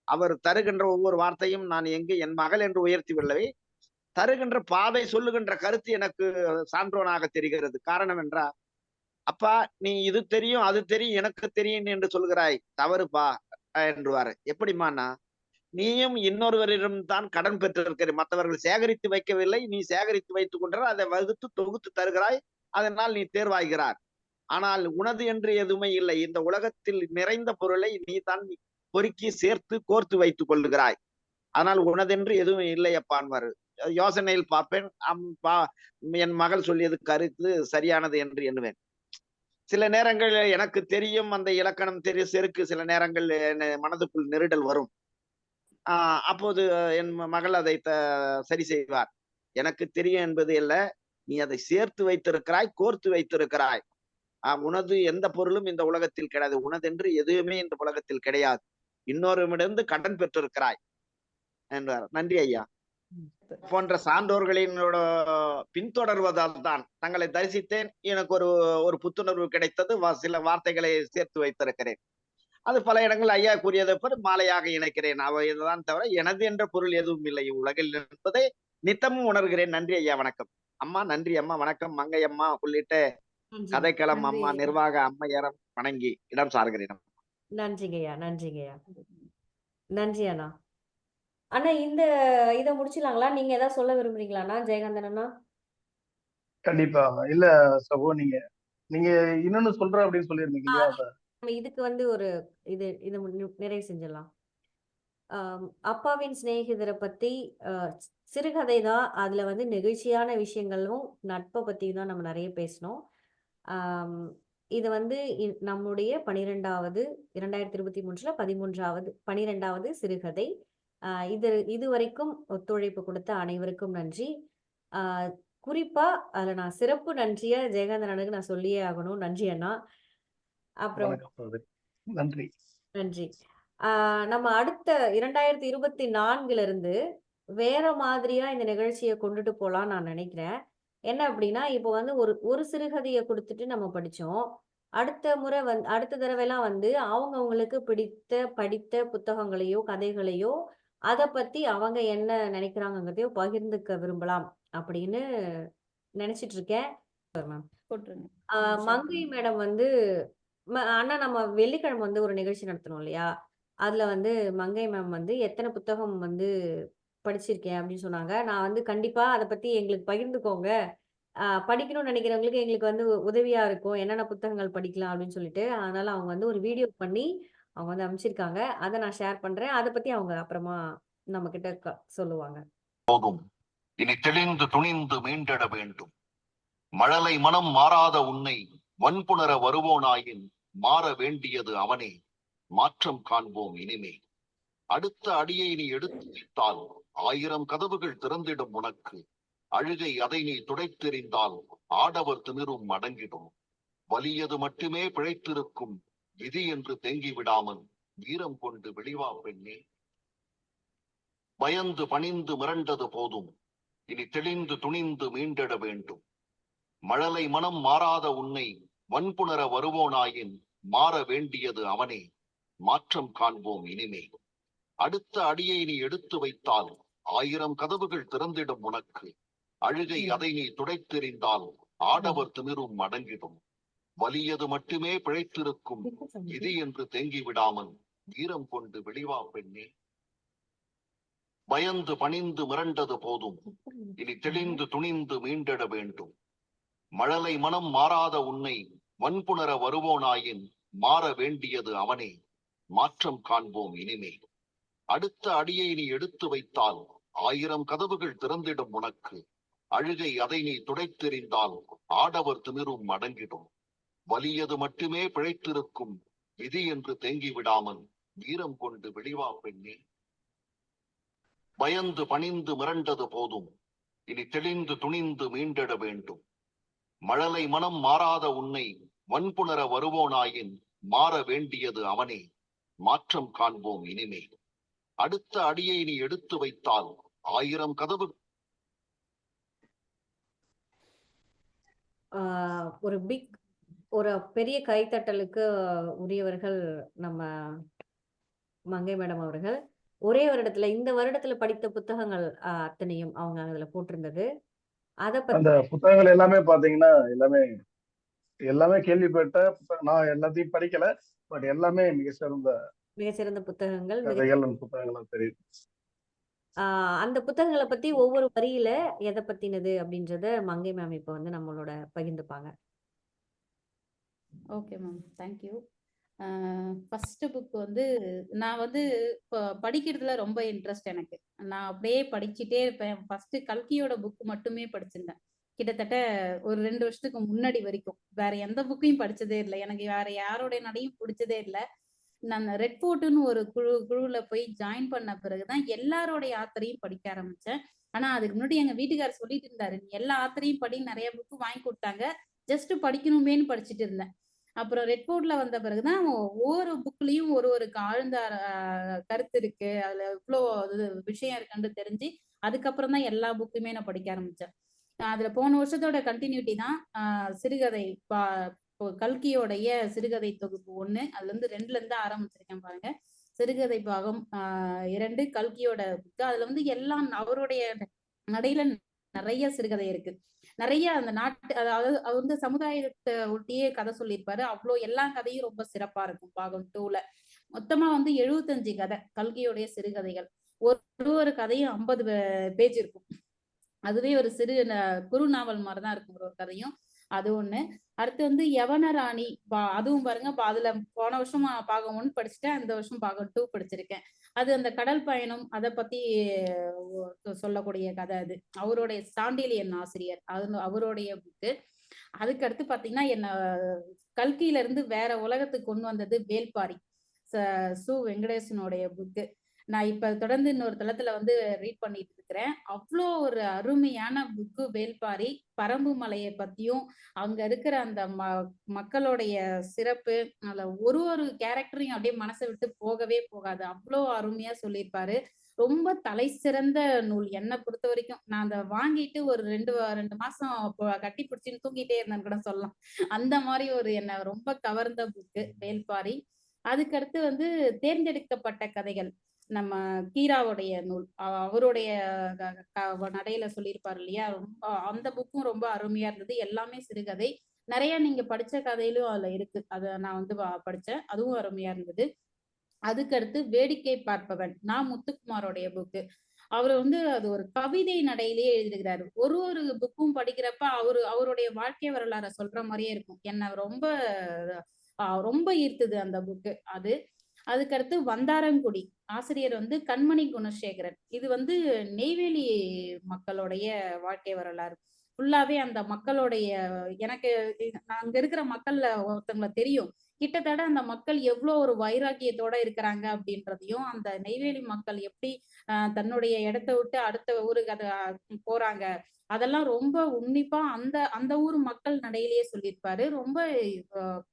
அவர் தருகின்ற ஒவ்வொரு வார்த்தையும் நான் எங்கு என் மகள் என்று உயர்த்தி விடவே, தருகின்ற பாதை, சொல்லுகின்ற கருத்து எனக்கு சான்றோனாக தெரிகிறது. காரணம் என்றால், அப்பா நீ இது தெரியும் அது தெரியும் எனக்கு தெரியும் என்று சொல்கிறாய், தவறுப்பா என்றுவாரு. எப்படிமானா, நீயும் இன்னொருவரிடம் தான் கடன் பெற்றிருக்கிற, மற்றவர்கள் சேகரித்து வைக்கவில்லை, நீ சேகரித்து வைத்துக் கொண்டால் அதை வகுத்து தொகுத்து தருகிறாய், அதனால் நீ தேர்வாகிறாய். ஆனால் உனது என்று எதுவுமே இல்லை. இந்த உலகத்தில் நிறைந்த பொருளை நீ தான் பொறுக்கி சேர்த்து கோர்த்து வைத்துக் கொள்ளுகிறாய். ஆனால் உனதென்று எதுவும் இல்லை அப்பான்வாரு. யோசனையில் பார்ப்பேன். என் மகள் சொல்லியது கருத்து சரியானது என்று எண்ணுவேன். சில நேரங்களில் எனக்கு தெரியும் அந்த இலக்கணம் தெரியும் செருக்கு, சில நேரங்கள் மனதுக்குள் நெருடல் வரும். அப்போது என் மகள் அதை சரி செய்வார். எனக்கு தெரியும் என்பது இல்ல, நீ அதை சேர்த்து வைத்திருக்கிறாய், கோர்த்து வைத்திருக்கிறாய். உனது எந்த பொருளும் இந்த உலகத்தில் கிடையாது, உனதென்று எதுவுமே இந்த உலகத்தில் கிடையாது, இன்னொருமிடந்து கடன் பெற்றிருக்கிறாய் என்றார். நன்றி ஐயா. போன்ற சான்றோர்களினோட பின்தொடர்வதால் தான் தங்களை தரிசித்தேன். எனக்கு ஒரு புத்துணர்வு கிடைத்தது. சில வார்த்தைகளை சேர்த்து வைத்திருக்கிறேன். அது பல இடங்கள் ஐயா கூறியதை மாலையாக இணைக்கிறேன். இதுதான் தவிர எனது என்ற பொருள் எதுவும் இல்லை உலகில் என்பதை நித்தமும் உணர்கிறேன். நன்றி ஐயா, வணக்கம் அம்மா. நன்றி அம்மா, வணக்கம் மங்கை அம்மா உள்ளிட்ட கதைக்களம் நன்றி அம்மா, நிர்வாக அம்மையரம் வணங்கி இடம் சார்கிறேன். நன்றிங்கய்யா. நன்றிங்கய்யா. நன்றி அண்ணா. அண்ணா இதை முடிச்சிடலாங்களா? நீங்க ஏதாவது சொல்ல விரும்புறீங்களாண்ணா ஜெயகாந்தன் அண்ணா? கண்டிப்பா. இல்ல சகோ, நீங்க இன்னொன்னு சொல்றேன் அப்படின்னு சொல்லியிருந்தீங்க இல்லையா? நம்ம இதுக்கு வந்து ஒரு இதை நிறைவு செஞ்சிடலாம். அப்பாவின் சிநேகிதரை பத்தி சிறுகதை தான். அதுல வந்து நெகிழ்ச்சியான விஷயங்களும் நட்பை பத்தியும் தான் நம்ம நிறைய பேசணும். இது வந்து நம்முடைய 12வது 2023 13வது 12வது சிறுகதை. இது வரைக்கும் ஒத்துழைப்பு கொடுத்த அனைவருக்கும் நன்றி. குறிப்பா அதுல நான் சிறப்பு நன்றியா ஜெயகாந்தன் அண்ணனுக்கு நான் சொல்லியே ஆகணும். நன்றி அண்ணா. அப்புறம் நன்றி. நன்றி. நம்ம அடுத்த 2024 இருந்து வேற மாதிரியா இந்த நிகழ்ச்சியை கொண்டுட்டு போலாம்னு நான் நினைக்கிறேன். என்ன அப்படின்னா, இப்போ வந்து ஒரு சிறுகதையை கொடுத்துட்டு நம்ம படிச்சோம். அடுத்த தடவைலாம் வந்து அவங்களுக்கு படித்த புத்தகங்களையோ கதைகளையோ அதை பத்தி அவங்க என்ன நினைக்கிறாங்கிறதையோ பகிர்ந்துக்க விரும்பலாம் அப்படின்னு நினைச்சிட்டு இருக்கேன். மங்கை மேடம் வந்து அண்ணா நம்ம வெள்ளிக்கிழமை வந்து ஒரு நிகழ்ச்சி நடத்தணும் இல்லையா? அதுல வந்து மங்கை மேம் வந்து எத்தனை புத்தகம் வந்து படிச்சிருக்கேன் அப்படின்னு சொன்னாங்க. நான் வந்து கண்டிப்பா அதை பத்தி எங்களுக்கு பகிர்ந்துக்கோங்க, படிக்கணும்னு நினைக்கிறவங்களுக்கு எங்களுக்கு வந்து உதவியா இருக்கும், என்னென்ன புத்தகங்கள் படிக்கலாம் அப்படின்னு சொல்லிட்டு. அதனால அவங்க வந்து ஒரு வீடியோ பண்ணி அவங்க வந்து அமைச்சிருக்காங்க. அதை நான் ஷேர் பண்றேன். அதை பத்தி அவங்க அப்புறமா நம்ம கிட்ட சொல்லுவாங்க. போதும், இனி தெளிந்து துணிந்து மீண்டிட வேண்டும். மழலை மனம் மாறாத உன்னை வன்புணர வருவோனாயின் மாற வேண்டியது அவனே. மாற்றம் காண்போம் இனிமே. அடுத்த அடியை நீ எடுத்து வைத்தால் 1000 கதவுகள் திறந்திடும் உனக்கு. அழுகை அதை நீ துடைத்தெறிந்தால் ஆடவர் திமிரும் அடங்கிடும். வலியது மட்டுமே பிழைத்திருக்கும் விதி என்று தேங்கி விடாமல் வீரம் கொண்டு வெளிவா பெண்ணே. பயந்து பணிந்து மிரண்டது போதும், இனி தெளிந்து துணிந்து மீண்டிட வேண்டும். மழலை மனம் மாறாத உன்னை வன்புணர வருவோனாயின் மாற வேண்டியது அவனே. மாற்றம் காண்போம் இனிமே. அடுத்த அடியை நீ எடுத்து வைத்தால் 1000 கதவுகள் திறந்திடும் உனக்கு. அழுகை அதை நீ துடைத்தெறிந்தால் ஆடவர் திமிரும் அடங்கிடும். வலியது மட்டுமே பிழைத்திருக்கும் விதி என்று தேங்கி விடாமல் வீரம் கொண்டு வெளிவா பெண்ணே. பயந்து பணிந்து மிரண்டது போதும், இனி தெளிந்து துணிந்து மீண்டிட வேண்டும். மழலை மனம் மாறாத உன்னை வன்புணர வருவோனாயின் மாற வேண்டியது அவனே. மாற்றம் காண்போம் இனிமே. அடுத்த அடியை நீ எடுத்து வைத்தால் 1000 கதவுகள் திறந்திடும் உனக்கு. அழுகை அதை நீ துடைத்தெறிந்தால் ஆடவர் திமிரும் அடங்கிடும். வலியது மட்டுமே பிழைத்திருக்கும் விதி என்று தேங்கி விடாமல் வீரம் கொண்டு வெளிவா பெண்ணே. பயந்து பணிந்து மிரண்டது போதும், இனி தெளிந்து துணிந்து மீண்டிட வேண்டும். மழலை மனம் மாறாத உன்னை வன்புணர வருவோனாயின் மாற வேண்டியது அவனே. மாற்றம் காண்போம் இனிமேல். அடுத்த அடியை நீ எடுத்து வைத்தால் 1000 கதவு. ஒரு பெரிய கைத்தட்டலுக்கு உரியவர்கள் நம்ம மங்கை மேடம் அவர்கள். ஒரே வருடத்துல இந்த வருடத்துல படித்த புத்தகங்கள் அத்தனையும் அவங்க அதுல போட்டிருந்தது. அத அந்த பத்தி புத்தகங்கள் எல்லாமே பாத்தீங்கன்னா எல்லாமே கேள்விப்பட்ட புத்தகம். நான் எல்லாத்தையும் படிக்கல, பட் எல்லாமே மிக சிறந்த புத்தகங்கள். கதைகள் புத்தகங்களா தெரியும். அந்த புத்தகங்களை பத்தி ஒவ்வொரு வரியில எதை பத்தினது அப்படின்றத மங்கை மேம் இப்ப வந்து நம்மளோட பகிர்ந்துப்பாங்க. Okay ma'am, thank you. First book வந்து நான் வந்து படிக்கிறதுல ரொம்ப இன்ட்ரெஸ்ட் எனக்கு. நான் அப்படியே படிச்சுட்டே இருப்பேன். ஃபர்ஸ்ட் கல்கியோட புக் மட்டுமே படிச்சிருந்தேன். கிட்டத்தட்ட ஒரு 2 வருஷத்துக்கு முன்னாடி வரைக்கும் வேற எந்த புக்கையும் படிச்சதே இல்லை. எனக்கு வேற யாரோடைய நடையும் பிடிச்சதே இல்லை. நான் ரெட் ஃபோர்ட்னு ஒரு குழுல போய் ஜாயின் பண்ண பிறகுதான் எல்லாரோடைய ஆத்தரையும் படிக்க ஆரம்பிச்சேன். ஆனா அதுக்கு முன்னாடி எங்க வீட்டுக்காரர் சொல்லிட்டு இருந்தாரு, நீ எல்லா ஆத்தரையும் படி, நிறைய புக்கு வாங்கி கொடுத்தாங்க, ஜஸ்ட் படிக்கணுமேன்னு படிச்சுட்டு இருந்தேன். அப்புறம் ரெட் ஃபோர்ட்ல வந்த பிறகுதான் ஒவ்வொரு புக்லயும் ஒரு ஆழ்ந்த கருத்து இருக்கு, அதுல இவ்வளோ விஷயம் இருக்குன்னு தெரிஞ்சு அதுக்கப்புறம் தான் எல்லா புக்குமே நான் படிக்க ஆரம்பிச்சேன். அதுல போன வருஷத்தோட கண்டினியூட்டி தான் சிறுகதை கல்கியோடைய சிறுகதை தொகுப்பு 1, அதுல இருந்து 2ல இருந்து ஆரம்பிச்சிருக்கேன் பாருங்க. சிறுகதை பாகம் 2 கல்கியோட புக்கு. அதுல வந்து எல்லாம் அவருடைய நடையில நிறைய சிறுகதை இருக்கு. நிறைய அந்த நாட்டு, அதாவது அவர் வந்து சமுதாயத்தை ஒட்டியே கதை சொல்லியிருப்பாரு. அவ்வளோ எல்லா கதையும் ரொம்ப சிறப்பா இருக்கும். பாகம் 2ல மொத்தமா வந்து 75 கதை கல்கியோடைய சிறுகதைகள். ஒரு கதையும் 50 பேஜ் இருக்கும். அதுவே ஒரு சிறு குறு நாவல் மாதிரிதான் இருக்கும் ஒரு கதையும். அது ஒண்ணு. அடுத்து வந்து யவனராணி, அதுவும் பாருங்க, அதுல போன வருஷம் பாகம் 1 படிச்சுட்டேன், இந்த வருஷம் பாகம் 2 படிச்சிருக்கேன். அது அந்த கடல் பயணம் அதை பத்தி சொல்லக்கூடிய கதை. அது அவருடைய சாண்டிலியன் ஆசிரியர், அவருடைய புக்கு. அதுக்கு அடுத்து பாத்தீங்கன்னா என்ன கல்கியில இருந்து வேற உலகத்துக்கு கொண்டு வந்தது வேல்பாரி, சு வெங்கடேசனுடைய புக்கு. நான் இப்ப தொடர்ந்து இன்னொரு தளத்துல வந்து ரீட் பண்ணிட்டு இருக்கிறேன். அவ்வளோ ஒரு அருமையான புக்கு வேல்பாரி. பரம்பு மலையை பத்தியும் அங்க இருக்கிற அந்த மக்களுடைய சிறப்பு, அதுல ஒரு கேரக்டரையும் அப்படியே மனசை விட்டு போகவே போகாது. அவ்வளோ அருமையா சொல்லியிருப்பாரு. ரொம்ப தலை சிறந்த நூல் என்னை பொறுத்த வரைக்கும். நான் அதை வாங்கிட்டு ஒரு 2 மாசம் கட்டி பிடிச்சின்னு தூங்கிட்டே இருந்தேன்னு கூட சொல்லலாம். அந்த மாதிரி ஒரு என்னை ரொம்ப கவர்ந்த புக்கு வேல்பாரி. அதுக்கடுத்து வந்து தேர்ந்தெடுக்கப்பட்ட கதைகள், நம்ம கீராவுடைய நூல். அவருடைய நடையில சொல்லியிருப்பாரு இல்லையா, ரொம்ப அந்த புக்கும் ரொம்ப அருமையா இருந்தது. எல்லாமே சிறுகதை. நிறைய நீங்க படிச்ச கதையிலும் அதுல இருக்கு. அதை நான் வந்து படிச்சேன், அதுவும் அருமையா இருந்தது. அதுக்கடுத்து வேடிக்கை பார்ப்பவன், நான் முத்துக்குமாரோடைய புக்கு. அவர் வந்து அது ஒரு கவிதை நடையிலேயே எழுதியிருக்கிறாரு. ஒரு புக்கும் படிக்கிறப்ப அவருடைய வாழ்க்கை வரலாறை சொல்ற மாதிரியே இருக்கும். என்ன ரொம்ப ஈர்த்தது அந்த புக்கு அது. அதுக்கடுத்து வந்தாரங்குடி, ஆசிரியர் வந்து கண்மணி குணசேகரன். இது வந்து நெய்வேலி மக்களுடைய வாழ்க்கை வரலாறு. ஃபுல்லாவே அந்த மக்களுடைய, எனக்கு அங்க இருக்கிற மக்கள்ல ஒருத்தவங்களை தெரியும். கிட்டத்தட்ட அந்த மக்கள் எவ்வளவு ஒரு வைராக்கியத்தோட இருக்கிறாங்க அப்படின்றதையும், அந்த நெய்வேலி மக்கள் எப்படி தன்னுடைய இடத்தை விட்டு அடுத்த ஊருக்கு போறாங்க, அதெல்லாம் ரொம்ப உன்னிப்பா அந்த அந்த ஊர் மக்கள் நடையிலேயே சொல்லியிருப்பாரு. ரொம்ப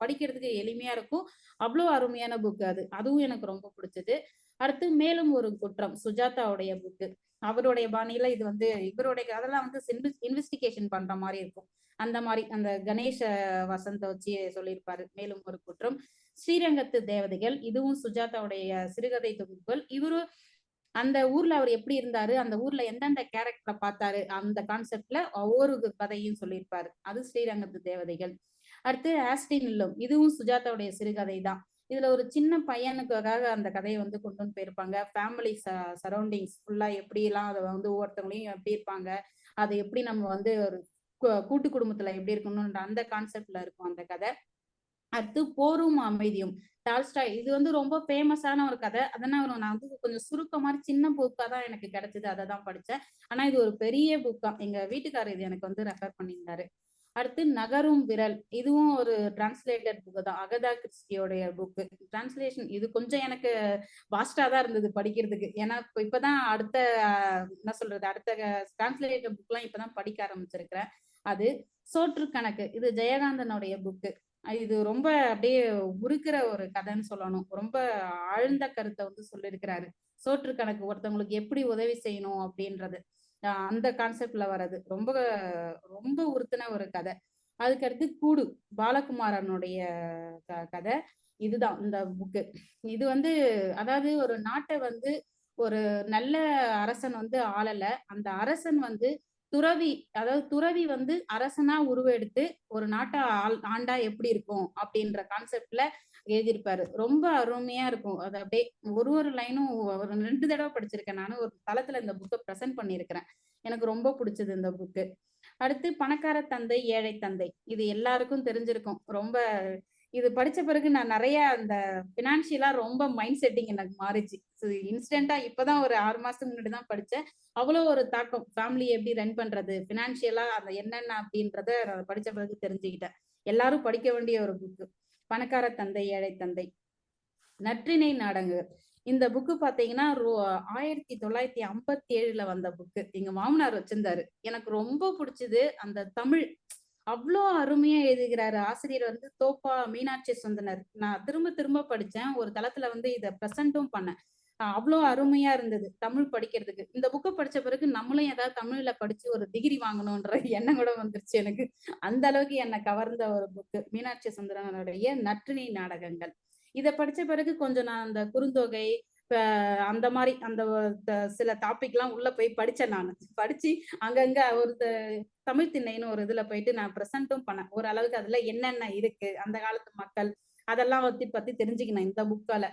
படிக்கிறதுக்கு எளிமையா இருக்கும். அவ்வளவு அருமையான புக் அது. அதுவும் எனக்கு ரொம்ப பிடிச்சது. அடுத்து மேலும் ஒரு குற்றம், சுஜாதாவுடைய புக்கு. அவருடைய பாணியில இது வந்து இவருடைய அதெல்லாம் வந்து இன்வெஸ்டிகேஷன் பண்ற மாதிரி இருக்கும். அந்த மாதிரி அந்த கணேச வசந்த வச்சு சொல்லியிருப்பாரு. மேலும் ஒரு குற்றம், ஸ்ரீரங்கத்து தேவதைகள், இதுவும் சுஜாதாவுடைய சிறுகதை தொகுப்புகள். இவரு அந்த ஊர்ல அவர் எப்படி இருந்தாரு, அந்த ஊர்ல எந்தெந்த கேரக்டரை பார்த்தாரு, அந்த கான்செப்ட்ல ஒவ்வொரு கதையும் சொல்லியிருப்பாரு. அது ஸ்ரீரங்கத்து தேவதைகள். அடுத்து ஆஸ்டின் இல்லம், இதுவும் சுஜாதாவுடைய சிறுகதை தான். இதுல ஒரு சின்ன பையனுக்காக அந்த கதையை வந்து கொண்டு வந்து போயிருப்பாங்க. ஃபேமிலி சரௌண்டிங்ஸ் ஃபுல்லா எப்படி எல்லாம் அதை வந்து ஒவ்வொருத்தவங்களையும் எப்படி இருப்பாங்க, அதை எப்படி நம்ம வந்து ஒரு கூட்டு குடும்பத்துல எப்படி இருக்கணும்ன்ற அந்த கான்செப்ட்ல இருக்கும் அந்த கதை. அடுத்து போரும் அமைதியும், டால்ஸ்டாய். இது வந்து ரொம்ப ஃபேமஸான ஒரு கதை. அதனால நான் வந்து கொஞ்சம் சுருக்க மாதிரி சின்ன புக்கா தான் எனக்கு கிடைச்சது, அதை தான் படிச்சேன். ஆனா இது ஒரு பெரிய புக்கா. எங்க வீட்டுக்காரர் இது எனக்கு வந்து ரெஃபர் பண்ணியிருந்தாரு. அடுத்து நகரும் விரல், இதுவும் ஒரு டிரான்ஸ்லேட்டட் புக்கு தான். அகதா கிறிஸ்டியோடைய புக்கு. டிரான்ஸ்லேஷன் இது கொஞ்சம் எனக்கு வாஸ்டா தான் இருந்தது படிக்கிறதுக்கு. ஏன்னா இப்பதான் அடுத்த என்ன சொல்றது, அடுத்த டிரான்ஸ்லேட்டட் புக்லாம் இப்பதான் படிக்க ஆரம்பிச்சிருக்கிறேன். அது சோற்று கணக்கு, இது ஜெயகாந்தனுடைய புக்கு. இது ரொம்ப அப்படியே உருக்குற ஒரு கதைன்னு சொல்லணும். ரொம்ப ஆழ்ந்த கருத்தை வந்து சொல்லியிருக்கிறாரு. சோற்று கணக்கு, ஒருத்தவங்களுக்கு எப்படி உதவி செய்யணும் அப்படின்றது அந்த கான்செப்ட்ல வர்றது ரொம்ப ரொம்ப உறுத்தின ஒரு கதை. அதுக்கடுத்து கூடு, பாலகுமாரனுடைய கதை. இதுதான் இந்த புக்கு. இது வந்து அதாவது ஒரு நாட்டை வந்து ஒரு நல்ல அரசன் வந்து ஆளல, அந்த அரசன் வந்து துறவி, அதாவது துறவி வந்து அரசனா உருவெடுத்து ஒரு நாட்டை ஆண்டா எப்படி இருக்கும் அப்படின்ற கான்செப்ட்ல எழுதியிருப்பாரு. ரொம்ப அருமையா இருக்கும். அது அப்படியே ஒரு ஒரு லைனும் ஒரு 2 தடவை படிச்சிருக்கேன். நானும் ஒரு தளத்துல இந்த புக்கை ப்ரெசென்ட் பண்ணியிருக்கிறேன். எனக்கு ரொம்ப பிடிச்சது இந்த புக்கு. அடுத்து பணக்கார தந்தை ஏழை தந்தை, இது எல்லாருக்கும் தெரிஞ்சிருக்கும். ரொம்ப இது படிச்ச பிறகு நான் நிறைய அந்த பினான்சியலா ரொம்ப மைண்ட் செட்டிங் எனக்கு மாறிச்சு. இன்ஸ்டன்டா இப்பதான் ஒரு 6 மாசத்துக்கு முன்னாடி தான் படிச்சேன். அவ்வளோ ஒரு தாக்கம். ஃபேமிலி எப்படி ரன் பண்றது, பினான்சியலா அந்த என்னென்ன அப்படின்றத நான் படிச்ச பிறகு தெரிஞ்சுக்கிட்டேன். எல்லாரும் படிக்க வேண்டிய ஒரு புக்கு. பணக்கார தந்தை ஏழை தந்தை. நற்றிணை நாடகங்கள், இந்த புக்கு பாத்தீங்கன்னா 1957 வந்த புக்கு. எங்க மாமனார் வச்சிருந்தாரு. எனக்கு ரொம்ப பிடிச்சது அந்த தமிழ். அவ்வளோ அருமையா எழுதுகிறாரு. ஆசிரியர் வந்து தோப்பா மீனாட்சி சுந்தனர். நான் திரும்ப திரும்ப படிச்சேன். ஒரு தளத்துல வந்து இதை ப்ரெசென்ட்டும் பண்ணேன். அவ்வளோ அருமையா இருந்தது தமிழ் படிக்கிறதுக்கு. இந்த புக்கை படிச்ச பிறகு நம்மளும் ஏதாவது தமிழ்ல படிச்சு ஒரு டிகிரி வாங்கணும்ன்ற எண்ணம் கூட வந்துருச்சு எனக்கு. அந்த அளவுக்கு என்னை கவர்ந்த ஒரு புக்கு மீனாட்சி சுந்தரனுடைய நற்றிணை நாடகங்கள். இதை படிச்ச பிறகு கொஞ்சம் நான் அந்த குறுந்தொகை அந்த மாதிரி அந்த சில டாபிக் எல்லாம் உள்ள போய் படிச்சேன். நான் படிச்சு அங்கங்க ஒரு தமிழ் திண்ணைன்னு ஒரு இதுல போயிட்டு நான் ப்ரெசென்ட்டும் பண்ணேன். ஓரளவுக்கு அதுல என்னென்ன இருக்கு, அந்த காலத்து மக்கள், அதெல்லாம் பத்தி தெரிஞ்சுக்கினேன் இந்த புக்கால.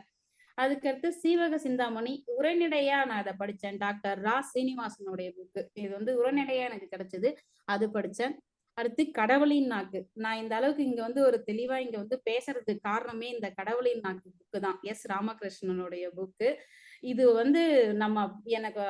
அதுக்கடுத்து சீவக சிந்தாமணி உரைநடையா நான் அதை படிச்சேன். டாக்டர் ரா சீனிவாசனுடைய புக்கு. இது வந்து உரைநடையா எனக்கு கிடைச்சது, அது படிச்சேன். அடுத்து கடவுளின் நாக்கு. நான் இந்த அளவுக்கு இங்க வந்து ஒரு தெளிவா இங்க வந்து பேசுறதுக்கு காரணமே இந்த கடவுளின் நாக்கு புக்கு தான். எஸ் ராமகிருஷ்ணனுடைய புக்கு. இது வந்து நம்ம எனக்கு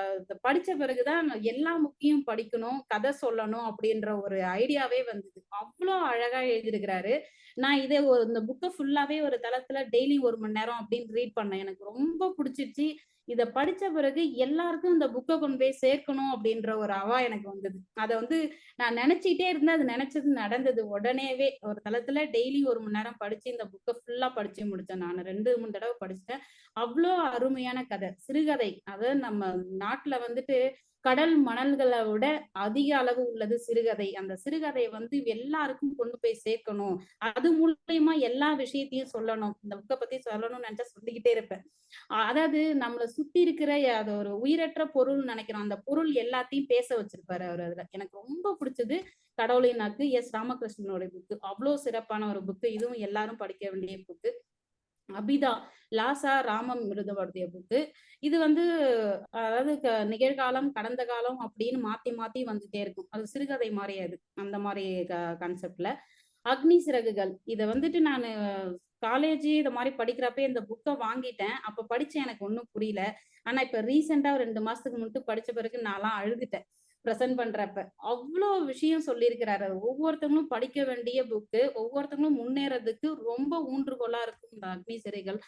படிச்ச பிறகுதான் எல்லா புக்கையும் படிக்கணும், கதை சொல்லணும் அப்படின்ற ஒரு ஐடியாவே வந்தது. அவ்வளோ அழகா எழுதியிருக்கிறாரு. நான் இதை இந்த புக்கை ஃபுல்லாவே ஒரு தளத்துல டெய்லி 1 மணி நேரம் அப்படின்னு ரீட் பண்ணேன். எனக்கு ரொம்ப பிடிச்சிருச்சு. இதை படிச்ச பிறகு எல்லாருக்கும் இந்த புக்கை கொண்டு போய் சேர்க்கணும் அப்படின்ற ஒரு அவா எனக்கு வந்தது. அதை வந்து நான் நினைச்சுக்கிட்டே இருந்தேன். அது நினைச்சது நடந்தது. உடனேவே ஒரு தளத்துல டெய்லி 1 மணி நேரம் படிச்சு இந்த புக்கை ஃபுல்லா படிச்சு முடிச்சேன். நான் 2, 3 தடவை படிச்சுட்டேன். அவ்வளோ அருமையான கதை, சிறுகதை. அதாவது நம்ம நாட்டுல வந்துட்டு கடல் மணல்களை விட அதிக அளவு உள்ளது சிறுகதை. அந்த சிறுகதையை வந்து எல்லாருக்கும் கொண்டு போய் சேர்க்கணும், அது மூலியமா எல்லா விஷயத்தையும் சொல்லணும். இந்த புக்கை பத்தி சொல்லணும்னு நினைச்சா சொல்லிக்கிட்டே இருப்பேன். அதாவது நம்மளை சுத்தி இருக்கிற அது ஒரு உயிரற்ற பொருள் நினைக்கிறோம், அந்த பொருள் எல்லாத்தையும் பேச வச்சிருப்பாரு அவர் அதுல. எனக்கு ரொம்ப பிடிச்சது கடவுளின் நாக்கு, எஸ் ராமகிருஷ்ணனோட புக்கு. அவ்வளோ சிறப்பான ஒரு புக்கு. இதுவும் எல்லாரும் படிக்க வேண்டிய புக்கு. அபிதா, லாசா ராமமிருதவருடைய புக்கு. இது வந்து அதாவது நிகழ்காலம் கடந்த காலம் அப்படின்னு மாத்தி மாத்தி வந்துட்டே இருக்கும். அது சிறுகதை மாதிரி, அது அந்த மாதிரி கான்செப்ட்ல. அக்னி சிறகுகள், இதை வந்துட்டு நான் காலேஜ் இதை மாதிரி படிக்கிறப்ப இந்த புக்கை வாங்கிட்டேன். அப்ப படிச்சேன், எனக்கு ஒன்றும் புரியல. ஆனா இப்ப ரீசெண்டா ஒரு 2 மாசத்துக்கு முன்னாடி படிச்ச பிறகு நான்லாம் அழுதுட்டேன் ப்ரெசென்ட் பண்றப்ப. அவ்வளோ விஷயம் சொல்லியிருக்கிறாரு. ஒவ்வொருத்தவங்களும் படிக்க வேண்டிய புக்கு, ஒவ்வொருத்தவங்களும் முன்னேறதுக்கு ரொம்ப ஊன்றுகோலா இருக்கும் இந்த அக்னி சிறைகள்.